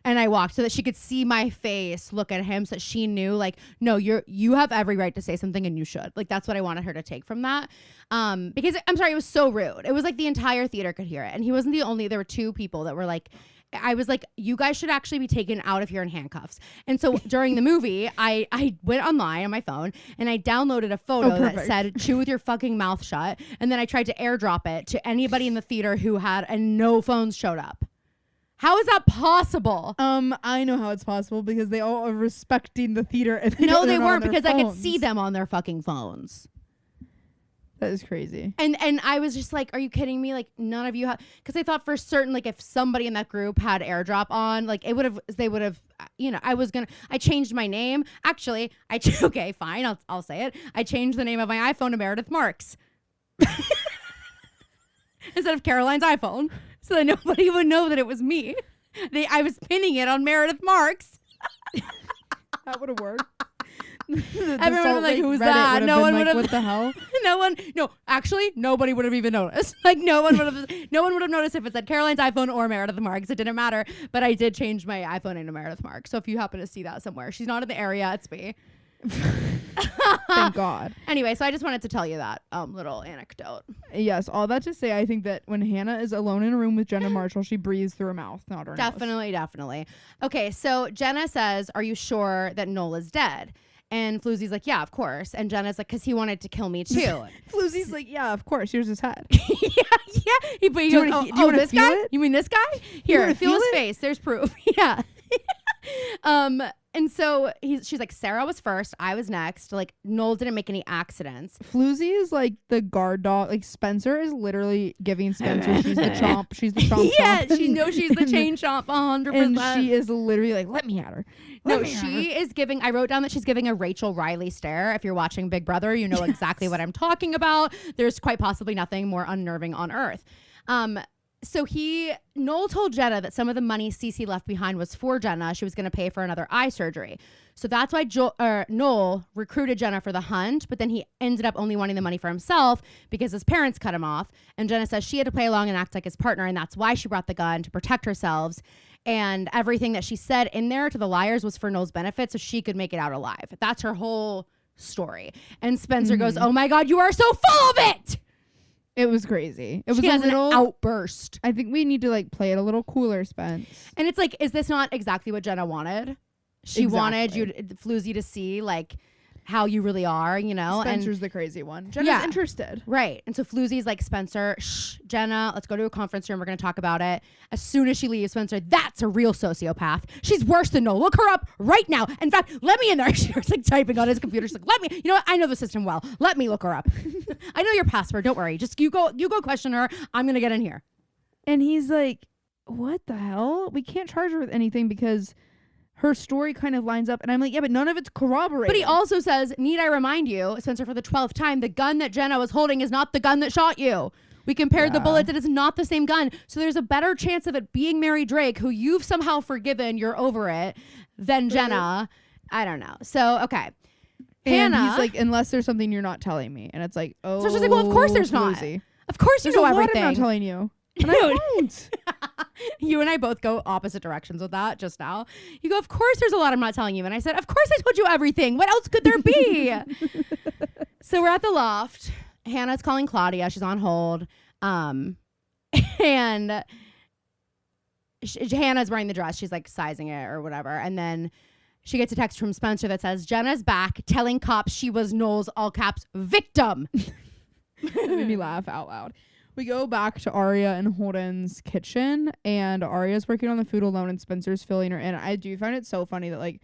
Speaker 1: And I walked so that she could see my face, look at him, so that she knew like, no, you have every right to say something, and you should. Like, that's what I wanted her to take from that. Because I'm sorry, it was so rude. It was like the entire theater could hear it. And he wasn't the only, there were 2 people that were like, I was like, you guys should actually be taken out of here in handcuffs. And so during the movie, I went online on my phone and I downloaded a photo that said, chew with your fucking mouth shut. And then I tried to airdrop it to anybody in the theater who had, and no phones showed up. How is that possible?
Speaker 2: I know how it's possible, because they all are respecting the theater. And
Speaker 1: no, they weren't, because I could see them on their fucking phones.
Speaker 2: That is crazy.
Speaker 1: And I was just like, are you kidding me? Like, none of you have, because I thought for certain, like, if somebody in that group had airdrop on, like, they would have, you know, I changed my name. Actually, okay, fine, I'll say it. I changed the name of my iPhone to Meredith Marks. Instead of Caroline's iPhone, so that nobody would know that it was me. I was pinning it on Meredith Marks.
Speaker 2: That would have worked.
Speaker 1: Everyone was like, who's that? No one would have.
Speaker 2: What the hell?
Speaker 1: Actually, nobody would have even noticed. Like, no one would have noticed if it said Caroline's iPhone or Meredith Marks. It didn't matter. But I did change my iPhone into Meredith Marks. So if you happen to see that somewhere, she's not in the area. It's me.
Speaker 2: Thank God.
Speaker 1: Anyway, so I just wanted to tell you that little anecdote.
Speaker 2: Yes, all that to say, I think that when Hanna is alone in a room with Jenna Marshall, she breathes through her mouth, not her nose.
Speaker 1: Definitely. Okay, so Jenna says, "Are you sure that Noel is dead?" And Floozy's like, "Yeah, of course." And Jenna's like, "Because he wanted to kill me too."
Speaker 2: Floozy's like, "Yeah, of course. Here's his head."
Speaker 1: yeah. He goes,
Speaker 2: do you wanna
Speaker 1: this
Speaker 2: feel
Speaker 1: guy?
Speaker 2: it?
Speaker 1: You mean this guy? Here, feel his
Speaker 2: it?
Speaker 1: face. There's proof. Yeah. And so she's like, "Sarah was first. I was next. Like, Noel didn't make any accidents."
Speaker 2: Floozy is like the guard dog. Like, Spencer is literally giving Spencer, she's the chomp. She's the chomp.
Speaker 1: Yeah,
Speaker 2: chomp.
Speaker 1: she knows she's the chain chomp 100%.
Speaker 2: And she is literally like, "Let me at her."
Speaker 1: No, she is giving, I wrote down that she's giving a Rachel Riley stare. If you're watching Big Brother, you know exactly what I'm talking about. There's quite possibly nothing more unnerving on earth. So Noel told Jenna that some of the money Cece left behind was for Jenna. She was going to pay for another eye surgery. So that's why Noel recruited Jenna for the hunt, but then he ended up only wanting the money for himself because his parents cut him off. And Jenna says she had to play along and act like his partner, and that's why she brought the gun, to protect herself. And everything that she said in there to the liars was for Noel's benefit, so she could make it out alive. That's her whole story. And Spencer goes, "Oh my God, you are so full of it!"
Speaker 2: It was crazy. It was
Speaker 1: she
Speaker 2: a
Speaker 1: has
Speaker 2: little
Speaker 1: an outburst.
Speaker 2: I think we need to like play it a little cooler, Spence.
Speaker 1: And it's like, is this not exactly what Jenna wanted? She wanted Floozy to see like how you really are, you know?
Speaker 2: Spencer's the crazy one. Jenna's interested.
Speaker 1: Right. And so Floozy's like, "Spencer, shh, Jenna, let's go to a conference room. We're going to talk about it." As soon as she leaves, Spencer, "That's a real sociopath. She's worse than Noel. Look her up right now. In fact, let me in there." She was like typing on his computer. She's like, "Let me, you know what? I know the system well. Let me look her up. I know your password. Don't worry. Just you go question her. I'm going to get in here."
Speaker 2: And he's like, "What the hell? We can't charge her with anything because her story kind of lines up." And I'm like, "Yeah, but none of it's corroborated."
Speaker 1: But he also says, "Need I remind you, Spencer, for the 12th time, the gun that Jenna was holding is not the gun that shot you. We compared the bullets. It is not the same gun. So there's a better chance of it being Mary Drake, who you've somehow forgiven, you're over it, than Jenna." I don't know. So, okay.
Speaker 2: And
Speaker 1: Hanna.
Speaker 2: he's like, "Unless there's something you're not telling me." And it's like, "Oh."
Speaker 1: So she's like, "Well, of course there's not.
Speaker 2: Floozy.
Speaker 1: Of course you
Speaker 2: There's
Speaker 1: know
Speaker 2: a lot
Speaker 1: everything."
Speaker 2: I'm not telling you. And I won't.
Speaker 1: You and I both go opposite directions with that just now. You go, "Of course there's a lot I'm not telling you." And I said, "Of course I told you everything. What else could there be?" So we're at the loft. Hannah's calling Claudia. She's on hold. And Hannah's wearing the dress. She's like sizing it or whatever. And then she gets a text from Spencer that says, "Jenna's back telling cops she was Noel's," all caps, "victim."
Speaker 2: That made me laugh out loud. We go back to Aria and Holden's kitchen, and Aria's working on the food alone, and Spencer's filling her in. I do find it so funny that like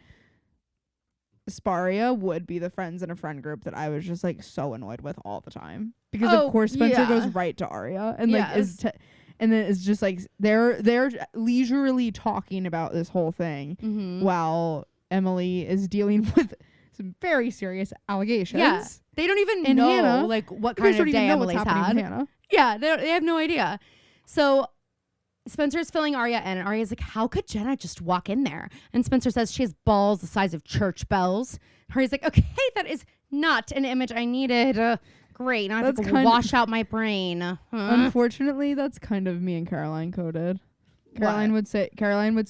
Speaker 2: Sparia would be the friends in a friend group that I was just like so annoyed with all the time, because of course Spencer goes right to Aria and like and then it's just like they're leisurely talking about this whole thing while Emily is dealing with some very serious allegations.
Speaker 1: Yeah. They don't even
Speaker 2: and
Speaker 1: know
Speaker 2: Hanna,
Speaker 1: like what kind of day Emily's had.
Speaker 2: Hanna.
Speaker 1: Yeah, they have no idea. So Spencer's filling Aria in, and Aria's like, "How could Jenna just walk in there?" And Spencer says she has balls the size of church bells. Aria's like, "Okay, that is not an image I needed. Great, now I have to wash out my brain."
Speaker 2: Unfortunately, that's kind of me and Caroline coded. Caroline would say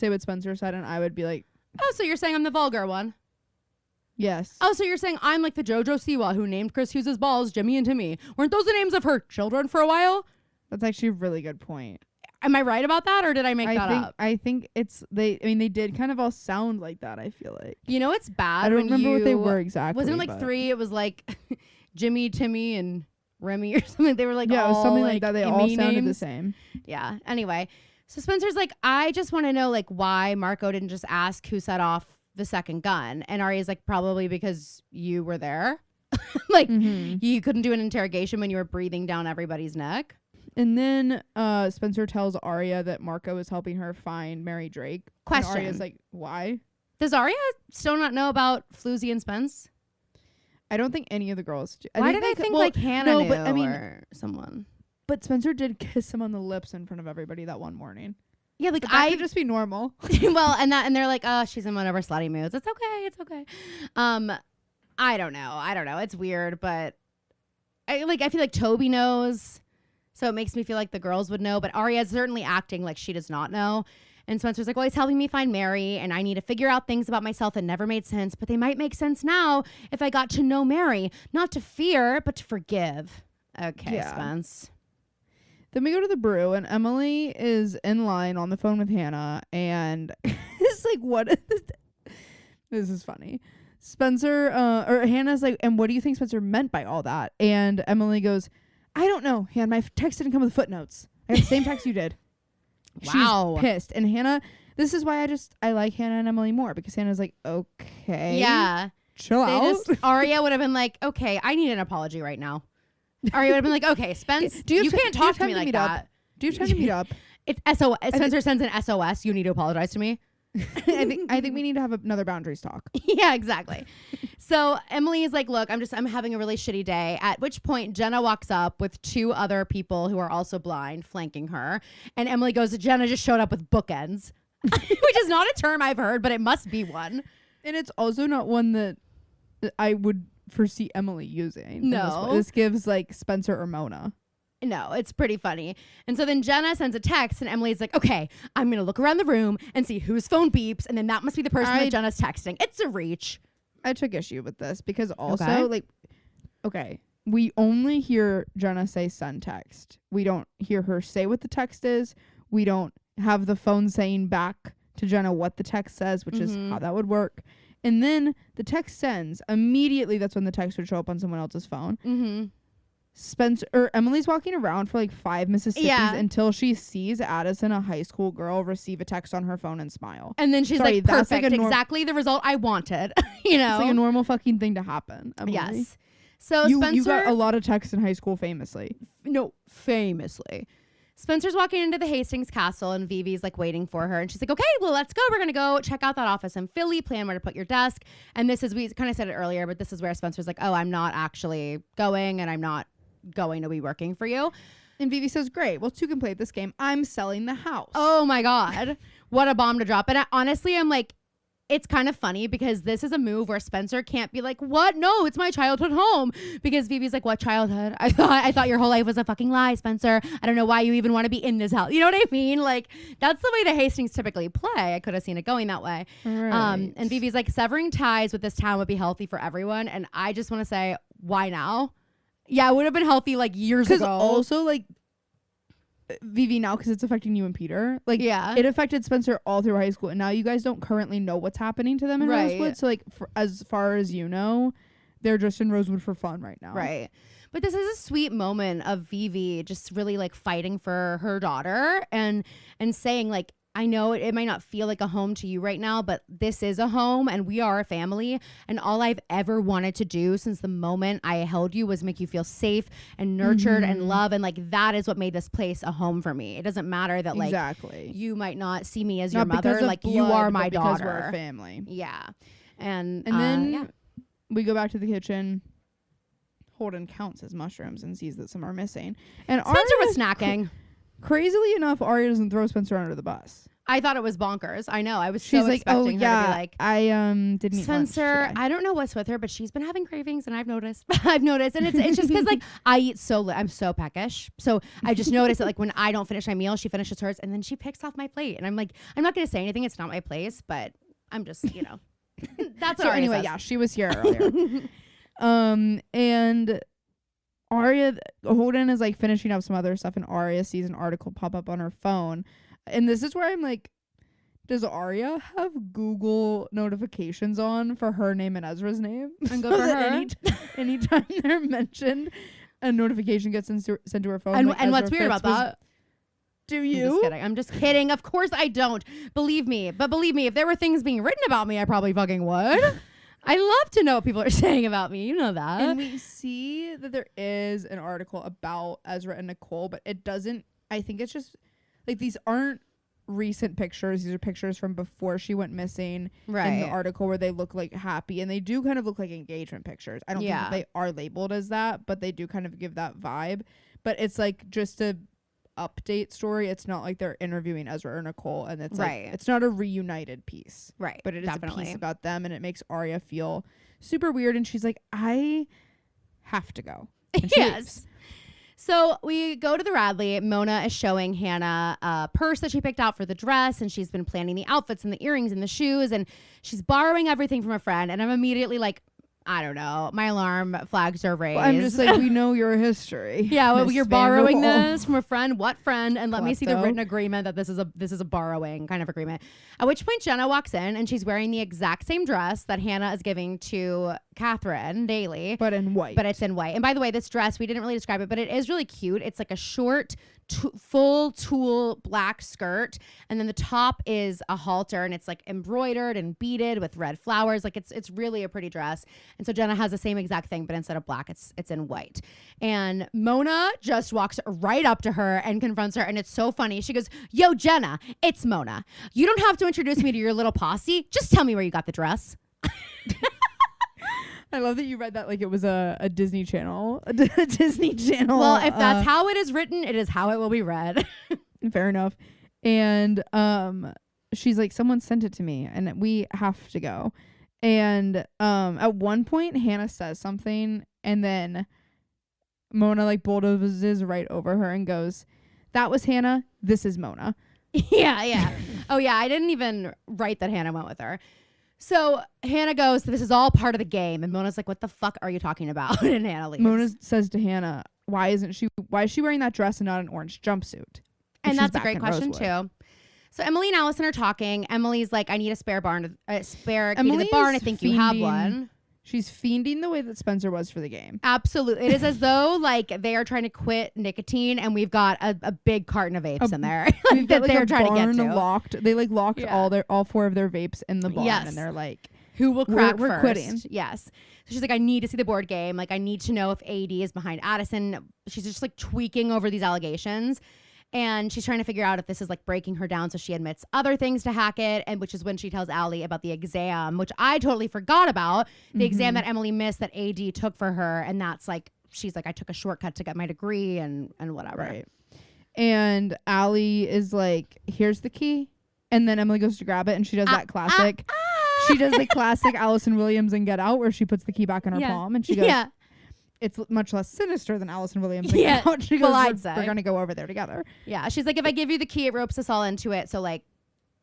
Speaker 2: what Spencer said, and I would be like,
Speaker 1: "Oh, so you're saying I'm the vulgar one?"
Speaker 2: Yes.
Speaker 1: Oh, so you're saying I'm like the JoJo Siwa who named Chris Hughes' balls Jimmy and Timmy. Weren't those the names of her children for a while?
Speaker 2: That's actually a really good point.
Speaker 1: Am I right about that, or did I make that up?
Speaker 2: I think they did kind of all sound like that, I feel like.
Speaker 1: You know, it's bad.
Speaker 2: I don't remember what they were exactly.
Speaker 1: Wasn't it like 3? It was like Jimmy, Timmy, and Remy or something. They were like,
Speaker 2: yeah,
Speaker 1: all,
Speaker 2: it was something like that. They all sounded
Speaker 1: names.
Speaker 2: the same.
Speaker 1: Yeah. Anyway, so Spencer's like, "I just want to know like why Marco didn't just ask who set off the second gun." And Aria's like, "Probably because you were there." Like you couldn't do an interrogation when you were breathing down everybody's neck.
Speaker 2: And then Spencer tells Aria that Marco is helping her find Mary Drake.
Speaker 1: Question.
Speaker 2: And Aria's like, "Why?"
Speaker 1: Does Aria still not know about Floozy and Spence?
Speaker 2: I don't think any of the girls do.
Speaker 1: Why did I think like Hanna knew
Speaker 2: but I mean,
Speaker 1: or someone?
Speaker 2: But Spencer did kiss him on the lips in front of everybody that one morning.
Speaker 1: Yeah, like
Speaker 2: I could just be normal.
Speaker 1: Well, and they're like, "Oh, she's in one of her slutty moods. It's okay. I don't know. It's weird, but I feel like Toby knows, so it makes me feel like the girls would know. But Aria's certainly acting like she does not know. And Spencer's like, well, he's helping me find Mary, and I need to figure out things about myself that never made sense, but they might make sense now if I got to know Mary. Not to fear, but to forgive. Okay,
Speaker 2: Yeah.
Speaker 1: Spence.
Speaker 2: Then we go to the brew, and Emily is in line on the phone with Hanna, and it's like, what is this? This is funny. Spencer, or Hannah's like, and what do you think Spencer meant by all that? And Emily goes, I don't know, Hannah, my text didn't come with footnotes. I have the same text you did.
Speaker 1: Wow.
Speaker 2: She's pissed. And Hanna, this is why I like Hanna and Emily more, because Hannah's like, okay.
Speaker 1: Yeah.
Speaker 2: Chill out.
Speaker 1: Aria would have been like, okay, I need an apology right now. Aria would have been like, okay, Spence, you can't talk to me like that.
Speaker 2: Do you have time to meet up?
Speaker 1: It's SOS. Spencer sends an SOS. You need to apologize to me.
Speaker 2: I think we need to have another boundaries talk.
Speaker 1: Yeah, exactly. So Emily is like, look, I'm having a really shitty day. At which point Jenna walks up with 2 other people who are also blind flanking her. And Emily goes, Jenna just showed up with bookends, which is not a term I've heard, but it must be one.
Speaker 2: And it's also not one that I would foresee Emily using.
Speaker 1: No.
Speaker 2: This gives like Spencer or Mona.
Speaker 1: No, it's pretty funny. And so then Jenna sends a text and Emily's like, okay, I'm going to look around the room and see whose phone beeps. And then that must be the person that Jenna's texting. It's a reach.
Speaker 2: I took issue with this because also we only hear Jenna say send text. We don't hear her say what the text is. We don't have the phone saying back to Jenna what the text says, which is how that would work. And then the text sends. Immediately, that's when the text would show up on someone else's phone.
Speaker 1: Mm-hmm.
Speaker 2: Emily's walking around for like 5 Mississippis until she sees Addison, a high school girl, receive a text on her phone and smile.
Speaker 1: And then she's like, perfect, exactly the result I wanted. You know?
Speaker 2: It's like a normal fucking thing to happen, Emily.
Speaker 1: Yes. So
Speaker 2: you
Speaker 1: Spencer...
Speaker 2: You got a lot of texts in high school famously.
Speaker 1: No, famously. Spencer's walking into the Hastings Castle and Vivi's like waiting for her. And she's like, okay, well, let's go. We're going to go check out that office in Philly, plan where to put your desk. And this is, we kind of said it earlier, but this is where Spencer's like, oh, I'm not actually going and I'm not going to be working for you.
Speaker 2: And Vivi says, great, well, to complete this game, I'm selling the house.
Speaker 1: Oh my God. What a bomb to drop. And honestly, I'm like, it's kind of funny because this is a move where Spencer can't be like, what? No, it's my childhood home. Because Vivi's like, what childhood? I thought your whole life was a fucking lie, Spencer. I don't know why you even want to be in this house. You know what I mean? Like, that's the way the Hastings typically play. I could have seen it going that way.
Speaker 2: Right.
Speaker 1: And Vivi's like, severing ties with this town would be healthy for everyone. And I just want to say, why now? Yeah, it would have been healthy like years ago.
Speaker 2: Because also like Vivi now, because it's affecting you and Peter. Like, it affected Spencer all through high school, and now you guys don't currently know what's happening to them in Rosewood. So like, as far as you know, they're just in Rosewood for fun right now.
Speaker 1: Right. But this is a sweet moment of Vivi just really like fighting for her daughter and saying like, I know it might not feel like a home to you right now, but this is a home and we are a family. And all I've ever wanted to do since the moment I held you was make you feel safe and nurtured and loved. And like, that is what made this place a home for me. It doesn't matter that like you might not see me as your mother. Like blood, you are my daughter.
Speaker 2: Because we're a family.
Speaker 1: Yeah. And
Speaker 2: then we go back to the kitchen. Holden counts his mushrooms and sees that some are missing. And
Speaker 1: Spencer was snacking.
Speaker 2: Crazily enough, Aria doesn't throw Spencer under the bus.
Speaker 1: I thought it was bonkers. I know. I was
Speaker 2: She's
Speaker 1: so
Speaker 2: like,
Speaker 1: expecting her to be like,
Speaker 2: I didn't eat
Speaker 1: Spencer, I don't know what's with her, but she's been having cravings and I've noticed. And it's just because like I eat I'm so peckish. So I just noticed that like when I don't finish my meal, she finishes hers and then she picks off my plate. And I'm like, I'm not going to say anything. It's not my place, but I'm just, you know, that's what
Speaker 2: anyway,
Speaker 1: says.
Speaker 2: She was here earlier. And Holden is like finishing up some other stuff and Aria sees an article pop up on her phone. And this is where I'm like, does Aria have Google notifications on for her name and Ezra's name?
Speaker 1: And go for her.
Speaker 2: Anytime they're mentioned, a notification gets sent to her phone.
Speaker 1: And what's weird about that?
Speaker 2: Do you?
Speaker 1: I'm just kidding. Of course I don't. Believe me. But believe me, if there were things being written about me, I probably fucking would. I love to know what people are saying about me. You know that.
Speaker 2: And we see that there is an article about Ezra and Nicole, but it doesn't, I think it's just, like, these aren't recent pictures. These are pictures from before she went missing in the article where they look, like, happy. And they do kind of look like engagement pictures. I don't think that they are labeled as that, but they do kind of give that vibe. But it's, like, just a update story. It's not like they're interviewing Ezra or Nicole, and it's like it's not a reunited piece, but it is a piece about them, and it makes Aria feel super weird. And she's like, I have to go. And she leaves.
Speaker 1: So we go to the Radley. Mona is showing Hanna a purse that she picked out for the dress, and she's been planning the outfits and the earrings and the shoes, and she's borrowing everything from a friend. And I'm immediately like, I don't know. My alarm flags are raised.
Speaker 2: Well, I'm just like, we know your history.
Speaker 1: Yeah, well,
Speaker 2: Miss
Speaker 1: you're borrowing
Speaker 2: Vanderwall.
Speaker 1: this from a friend. What friend? And let me see the
Speaker 2: Klepto.
Speaker 1: written agreement that this is a borrowing kind of agreement. At which point Jenna walks in and she's wearing the exact same dress that Hanna is giving to Catherine daily.
Speaker 2: But in white.
Speaker 1: But it's in white. And by the way, this dress, we didn't really describe it, but it is really cute. It's like a short, full tulle black skirt. And then the top is a halter, and it's like embroidered and beaded with red flowers. Like it's really a pretty dress. And so Jenna has the same exact thing, but instead of black, it's in white. And Mona just walks right up to her and confronts her. And it's so funny. She goes, "Yo, Jenna, it's Mona. You don't have to introduce me to your little posse. Just tell me where you got the dress."
Speaker 2: I love that you read that like it was a Disney Channel. A Disney Channel.
Speaker 1: Well, if that's how it is written, it is how it will be read.
Speaker 2: Fair enough. And she's like, someone sent it to me and we have to go. And at one point Hanna says something, and then Mona like bulldozes right over her and goes, "That was Hanna. This is Mona."
Speaker 1: Yeah. Oh yeah, I didn't even write that Hanna went with her. So Hanna goes, "This is all part of the game." And Mona's like, "What the fuck are you talking about?" And Hanna leaves.
Speaker 2: Mona says to Hanna, why is she wearing that dress and not an orange jumpsuit?
Speaker 1: And
Speaker 2: she's
Speaker 1: that's a
Speaker 2: back
Speaker 1: great
Speaker 2: in
Speaker 1: question
Speaker 2: Rosewood.
Speaker 1: too. So Emily and Allison are talking. Emily's like, "I need a spare key to the
Speaker 2: Emily's
Speaker 1: barn. I think you have
Speaker 2: fiending-
Speaker 1: one."
Speaker 2: She's fiending the way that Spencer was for the game.
Speaker 1: Absolutely. It is as though like they are trying to quit nicotine, and we've got a big carton of vapes in there
Speaker 2: We've got
Speaker 1: that
Speaker 2: like
Speaker 1: they're
Speaker 2: a
Speaker 1: trying to get
Speaker 2: barn
Speaker 1: to.
Speaker 2: locked. They like locked
Speaker 1: Yeah.
Speaker 2: all 4 of their vapes in the barn,
Speaker 1: Yes.
Speaker 2: and they're like,
Speaker 1: Who will crack
Speaker 2: We're
Speaker 1: first?
Speaker 2: quitting.
Speaker 1: Yes. So she's like, "I need to see the board game. Like, I need to know if AD is behind Addison." She's just like tweaking over these allegations. And she's trying to figure out if this is like breaking her down. So she admits other things to Hackett, and which is when she tells Allie about the exam, which I totally forgot about. The exam that Emily missed that AD took for her. And that's like, she's like, "I took a shortcut to get my degree and whatever."
Speaker 2: right. And Allie is like, "Here's the key." And then Emily goes to grab it, and she does that classic. She does the classic Allison Williams in Get Out, where she puts the key back in her palm, and she goes,
Speaker 1: "Yeah."
Speaker 2: It's much less sinister than Allison Williams in
Speaker 1: Yeah.
Speaker 2: Get Out. She goes,
Speaker 1: Well, I'd say.
Speaker 2: we're going to go over there together.
Speaker 1: Yeah. She's like, "If I give you the key, it ropes us all into it. So like,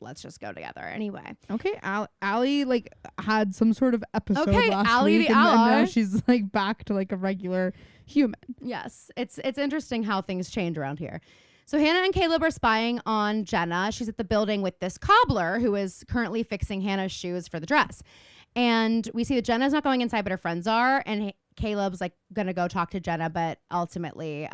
Speaker 1: let's just go together." Anyway.
Speaker 2: Okay, Allie like had some sort of episode
Speaker 1: Okay,
Speaker 2: last
Speaker 1: Allie
Speaker 2: week,
Speaker 1: the
Speaker 2: and now
Speaker 1: ally.
Speaker 2: she's like back to like a regular human.
Speaker 1: Yes, it's interesting how things change around here. So Hanna and Caleb are spying on Jenna. She's at the building with this cobbler who is currently fixing Hannah's shoes for the dress. And we see that Jenna's not going inside, but her friends are. And Caleb's like going to go talk to Jenna, but ultimately,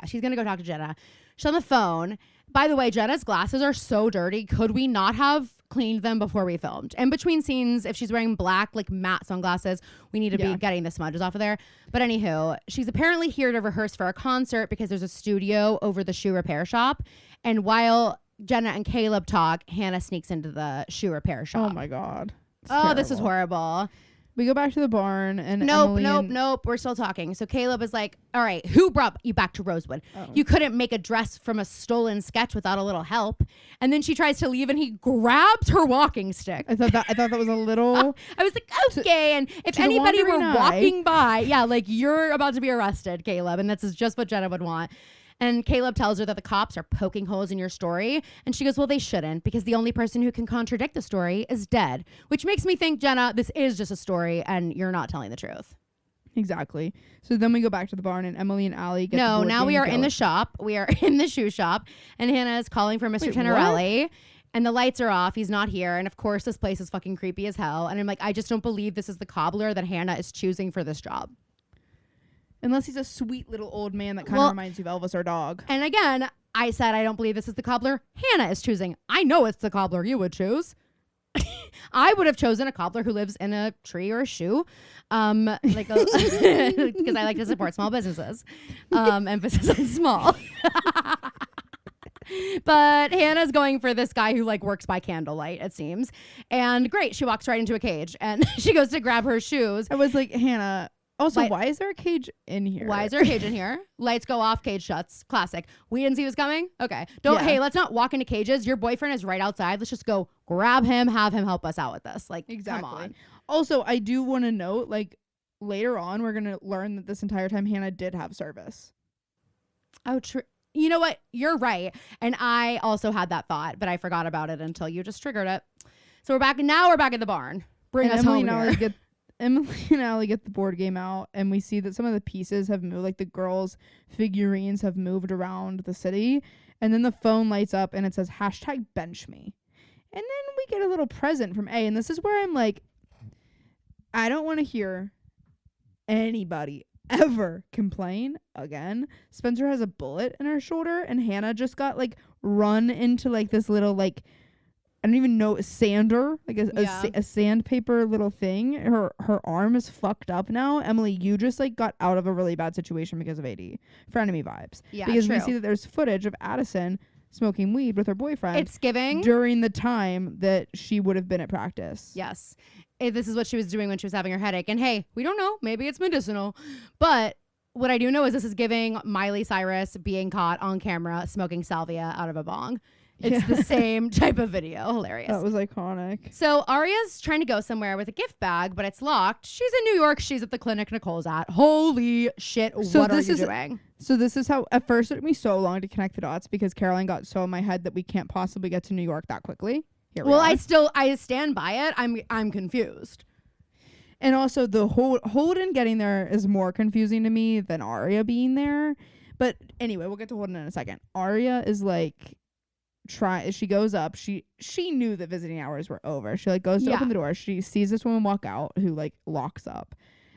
Speaker 1: she's going to go talk to Jenna. She's on the phone. By the way, Jenna's glasses are so dirty. Could we not have cleaned them before we filmed? And between scenes, if she's wearing black, like matte sunglasses, we need to be getting the smudges off of there. But anywho, she's apparently here to rehearse for a concert because there's a studio over the shoe repair shop. And while Jenna and Caleb talk, Hanna sneaks into the shoe repair shop.
Speaker 2: Oh my God. It's
Speaker 1: This is
Speaker 2: terrible.
Speaker 1: horrible.
Speaker 2: We go back to the barn, and
Speaker 1: Nope. We're still talking. So Caleb is like, "All right, who brought you back to Rosewood? You couldn't make a dress from a stolen sketch without a little help." And then she tries to leave, and he grabs her walking stick.
Speaker 2: I thought that was a little.
Speaker 1: I was like, okay. And if
Speaker 2: to the
Speaker 1: anybody were
Speaker 2: wandering eye.
Speaker 1: walking by, like, you're about to be arrested, Caleb. And that's just what Jenna would want. And Caleb tells her that the cops are poking holes in your story. And she goes, "Well, they shouldn't, because the only person who can contradict the story is dead." Which makes me think, Jenna, this is just a story and you're not telling the truth.
Speaker 2: Exactly. So then we go back to the barn, and Emily and Allie get
Speaker 1: No,
Speaker 2: the board
Speaker 1: now
Speaker 2: game
Speaker 1: we are in
Speaker 2: going.
Speaker 1: the shop. We are in the shoe shop. And Hanna is calling for Mr.
Speaker 2: Wait,
Speaker 1: Tenerelli. And the lights are off. He's not here. And of course, this place is fucking creepy as hell. And I'm like, I just don't believe this is the cobbler that Hanna is choosing for this job.
Speaker 2: Unless he's a sweet little old man that kind of reminds you of Elvis, our dog.
Speaker 1: And again, I said I don't believe this is the cobbler Hanna is choosing. I know it's the cobbler you would choose. I would have chosen a cobbler who lives in a tree or a shoe, because I like to support small businesses. Emphasis on small. But Hannah's going for this guy who like works by candlelight, it seems. And great, she walks right into a cage, and she goes to grab her shoes.
Speaker 2: I was like, Hanna. Also,
Speaker 1: Light-
Speaker 2: why is there a cage in here?
Speaker 1: Why is there a cage in here? Lights go off, cage shuts. Classic. We didn't see this coming? Okay. Hey, let's not walk into cages. Your boyfriend is right outside. Let's just go grab him, have him help us out with this. Like,
Speaker 2: Exactly.
Speaker 1: come on.
Speaker 2: Also, I do want to note, like, later on, we're going to learn that this entire time Hanna did have service.
Speaker 1: Oh, true. You know what? You're right. And I also had that thought, but I forgot about it until you just triggered it. So we're back. Now we're back at the barn. Bring us home here.
Speaker 2: Emily and Allie get the board game out, and we see that some of the pieces have moved. Like the girls' figurines have moved around the city. And then the phone lights up, and it says #bench me. And then we get a little present from A. And this is where I'm like, I don't want to hear anybody ever complain again. Spencer has a bullet in her shoulder, and Hanna just got like run into like this little like, I don't even know, sander, like a sandpaper little thing. Her arm is fucked up now. Emily, you just like got out of a really bad situation because of AD. Frenemy vibes.
Speaker 1: Yeah,
Speaker 2: because
Speaker 1: true.
Speaker 2: we see that there's footage of Addison smoking weed with her boyfriend.
Speaker 1: It's giving
Speaker 2: during the time that she would have been at practice.
Speaker 1: Yes. This is what she was doing when she was having her headache. And hey, we don't know. Maybe it's medicinal. But what I do know is this is giving Miley Cyrus being caught on camera smoking salvia out of a bong. It's the same type of video. Hilarious.
Speaker 2: That was iconic.
Speaker 1: So Aria's trying to go somewhere with a gift bag, but it's locked. She's in New York. She's at the clinic Nicole's at. Holy shit.
Speaker 2: So
Speaker 1: what are you doing?
Speaker 2: So this is how, at first it took me so long to connect the dots because Caroline got so in my head that we can't possibly get to New York that quickly.
Speaker 1: Well, I stand by it. I'm confused.
Speaker 2: And also the Holden getting there is more confusing to me than Aria being there. But anyway, we'll get to Holden in a second. Aria is like, she goes up. She knew that visiting hours were over. She like goes to open the door. She sees this woman walk out who like locks up,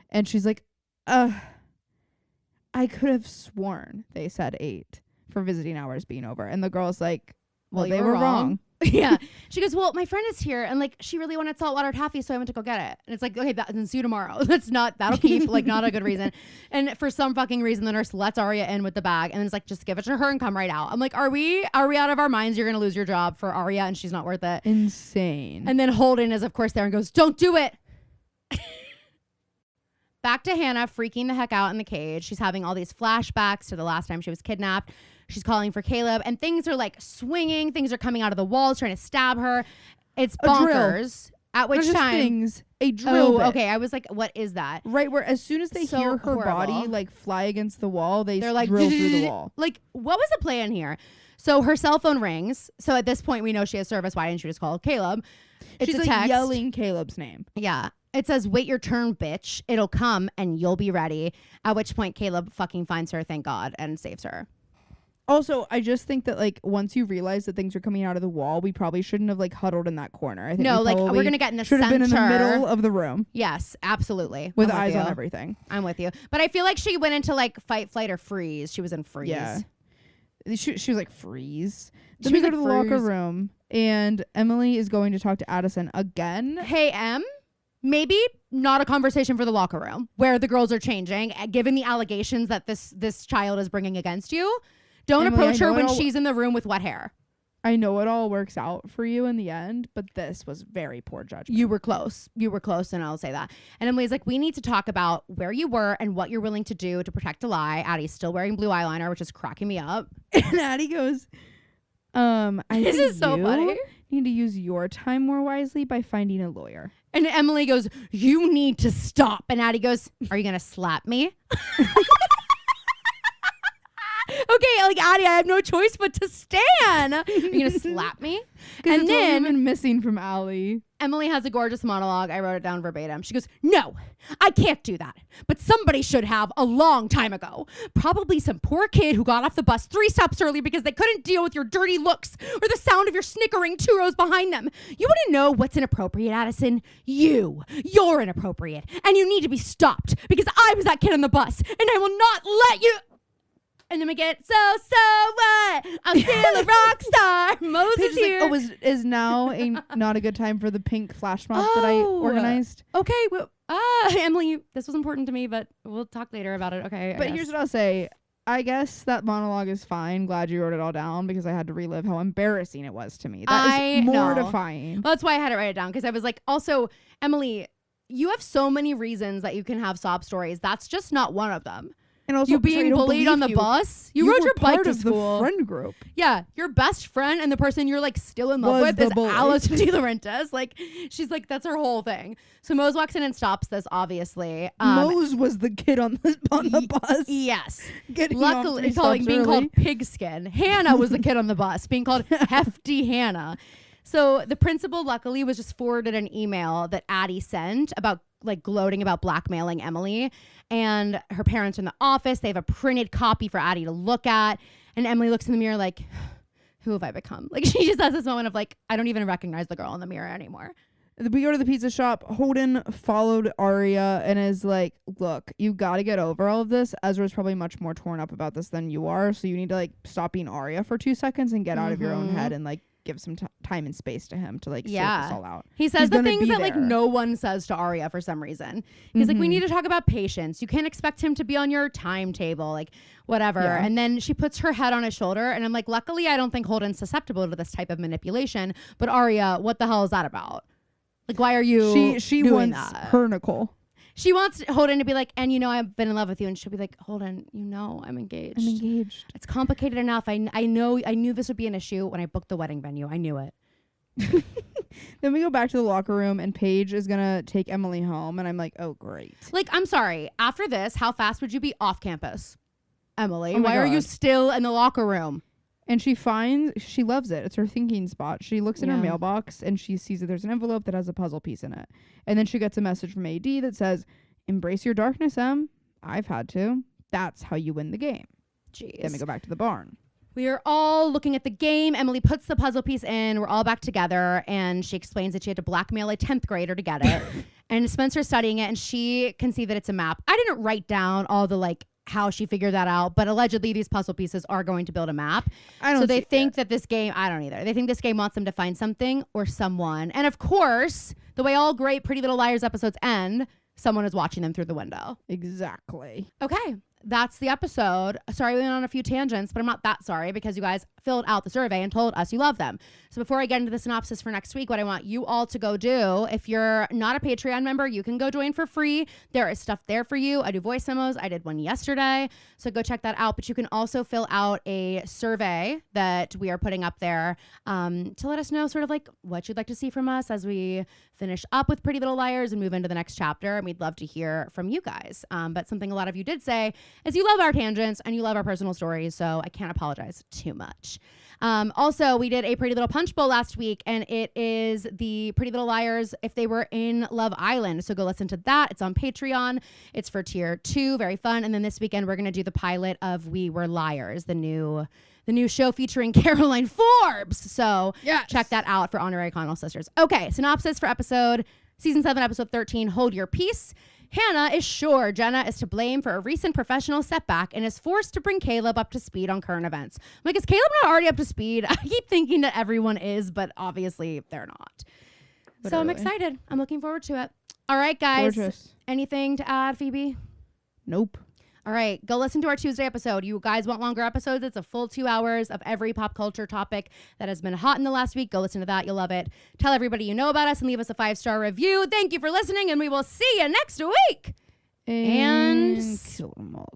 Speaker 2: and she's like, I could have sworn they said 8 for visiting hours being over. And the girl's like, well, they were wrong.
Speaker 1: Yeah. She goes, well, my friend is here, and like she really wanted saltwater taffy, so I went to go get it. And it's like, okay, then see you tomorrow. That'll keep, like, not a good reason. And for some fucking reason, the nurse lets Aria in with the bag, and it's like, just give it to her and come right out. I'm like, are we out of our minds? You're gonna lose your job for Aria, and she's not worth it.
Speaker 2: Insane.
Speaker 1: And then Holden is of course there and goes, don't do it. Back to Hanna freaking the heck out in the cage. She's having all these flashbacks to the last time she was kidnapped. She's calling for Caleb, and things are like swinging. Things are coming out of the walls, trying to stab her. It's bonkers. At which time,
Speaker 2: a drill.
Speaker 1: Oh, okay. I was like, what is that?
Speaker 2: Right, where as soon as they hear her body like fly against the wall, they're like drill through the wall.
Speaker 1: Like, what was the plan here? So her cell phone rings. So at this point, we know she has service. Why didn't she just call Caleb?
Speaker 2: She's like text. Yelling Caleb's name.
Speaker 1: Yeah. It says, wait your turn, bitch. It'll come and you'll be ready. At which point, Caleb fucking finds her, thank God, and saves her.
Speaker 2: Also, I just think that like once you realize that things are coming out of the wall, we probably shouldn't have like huddled in that corner. I think
Speaker 1: we're gonna get in the center.
Speaker 2: Should have been in the middle of the room.
Speaker 1: Yes, absolutely.
Speaker 2: With eyes on everything.
Speaker 1: I'm with you. But I feel like she went into like fight, flight, or freeze. She was in freeze.
Speaker 2: Yeah. She was like freeze. Then we go to the locker room, and Emily is going to talk to Addison again.
Speaker 1: Hey, Em. Maybe not a conversation for the locker room where the girls are changing, given the allegations that this child is bringing against you. Don't approach her when she's in the room with wet hair.
Speaker 2: I know it all works out for you in the end, but this was very poor judgment.
Speaker 1: You were close, and I'll say that. And Emily's like, we need to talk about where you were and what you're willing to do to protect a lie. Addie's still wearing blue eyeliner, which is cracking me up.
Speaker 2: And Addie goes, this is so funny. You need to use your time more wisely by finding a lawyer.
Speaker 1: And Emily goes, you need to stop. And Addie goes, are you going to slap me? Okay, like, Addie, I have no choice but to stand. Are you going to slap me?
Speaker 2: And then been missing from Allie.
Speaker 1: Emily has a gorgeous monologue. I wrote it down verbatim. She goes, no, I can't do that. But somebody should have a long time ago. Probably some poor kid who got off the bus 3 stops early because they couldn't deal with your dirty looks or the sound of your snickering 2 rows behind them. You want to know what's inappropriate, Addison? You're inappropriate. And you need to be stopped because I was that kid on the bus and I will not let you... And then we get, so what? I'm still a rock star. Moses here.
Speaker 2: Like, is now not a good time for the pink flash mob that I organized?
Speaker 1: Okay. Well, Emily, this was important to me, but we'll talk later about it. Okay.
Speaker 2: But here's what I'll say. I guess that monologue is fine. Glad you wrote it all down because I had to relive how embarrassing it was to me. That is mortifying.
Speaker 1: Well, that's why I had to write it down because I was like, also, Emily, you have so many reasons that you can have sob stories. That's just not one of them.
Speaker 2: And also,
Speaker 1: you being bullied on the bus. You rode your bike to school.
Speaker 2: The friend group.
Speaker 1: Yeah, your best friend and the person you're like still in love
Speaker 2: Was
Speaker 1: with
Speaker 2: the
Speaker 1: is
Speaker 2: bully.
Speaker 1: Alice De Laurentiis. Like, she's like, that's her whole thing. So Mose walks in and stops this, obviously.
Speaker 2: Mose was the kid on the bus.
Speaker 1: Yes.
Speaker 2: Luckily,
Speaker 1: being called Pigskin. Hannah was the kid on the bus, being called Hefty Hannah. So the principal, luckily, was just forwarded an email that Addie sent about like gloating about blackmailing Emily. And her parents are in the office. They have a printed copy for Addie to look at. And Emily looks in the mirror like, who have I become? Like, she just has this moment of like, I don't even recognize the girl in the mirror anymore.
Speaker 2: We go to the pizza shop. Holden followed Arya and is like, look, you got to get over all of this. Ezra's probably much more torn up about this than you are. So you need to like stop being Arya for 2 seconds and get out of your own head and like give some time and space to him to like sort this all out.
Speaker 1: He says the things that like no one says to Arya for some reason. He's like, we need to talk about patience. You can't expect him to be on your timetable, like whatever. Yeah. And then she puts her head on his shoulder and I'm like, luckily I don't think Holden's susceptible to this type of manipulation. But Arya, what the hell is that about? Like, why are you
Speaker 2: she
Speaker 1: doing
Speaker 2: wants
Speaker 1: that?
Speaker 2: Her Nicole.
Speaker 1: She wants Holden to be like, and you know, I've been in love with you. And she'll be like, Holden, you know, I'm engaged. It's complicated enough. I knew this would be an issue when I booked the wedding venue. I knew it.
Speaker 2: Then we go back to the locker room and Paige is going to take Emily home. And I'm like, oh, great.
Speaker 1: Like, I'm sorry. After this, how fast would you be off campus? Emily, why are you still in the locker room?
Speaker 2: And she loves it. It's her thinking spot. She looks in her mailbox and she sees that there's an envelope that has a puzzle piece in it. And then she gets a message from AD that says, embrace your darkness, Em. I've had to. That's how you win the game.
Speaker 1: Jeez.
Speaker 2: Then we go back to the barn.
Speaker 1: We are all looking at the game. Emily puts the puzzle piece in. We're all back together. And she explains that she had to blackmail a 10th grader to get it. And Spencer's studying it and she can see that it's a map. I didn't write down all the like how she figured that out, but allegedly these puzzle pieces are going to build a map. So they think that this game, I don't either. They think this game wants them to find something or someone. And of course, the way all great Pretty Little Liars episodes end, someone is watching them through the window.
Speaker 2: Exactly.
Speaker 1: Okay. That's the episode. Sorry, we went on a few tangents, but I'm not that sorry because you guys filled out the survey and told us you love them. So before I get into the synopsis for next week, what I want you all to go do, if you're not a Patreon member, you can go join for free. There is stuff there for you. I do voice memos. I did one yesterday. So go check that out. But you can also fill out a survey that we are putting up there to let us know sort of like what you'd like to see from us as we finish up with Pretty Little Liars and move into the next chapter. And we'd love to hear from you guys. But something a lot of you did say is you love our tangents and you love our personal stories. So I can't apologize too much. Also, we did a Pretty Little Punch Bowl last week, and it is the Pretty Little Liars if they were in Love Island. So go listen to that. It's on Patreon. It's for tier 2. Very fun. And then this weekend, we're going to do the pilot of We Were Liars, the new show featuring Caroline Forbes. So check that out for Honorary Connell Sisters. Okay, synopsis for season 7, episode 13, Hold Your Peace. Hannah is sure Jenna is to blame for a recent professional setback and is forced to bring Caleb up to speed on current events. I'm like, is Caleb not already up to speed? I keep thinking that everyone is, but obviously they're not. Literally. So I'm excited. I'm looking forward to it. All right, guys.
Speaker 2: Gorgeous.
Speaker 1: Anything to add, Phoebe?
Speaker 2: Nope.
Speaker 1: All right, go listen to our Tuesday episode. You guys want longer episodes? It's a full 2 hours of every pop culture topic that has been hot in the last week. Go listen to that. You'll love it. Tell everybody you know about us and leave us a 5-star review. Thank you for listening, and we will see you next week. And
Speaker 2: kill 'em all.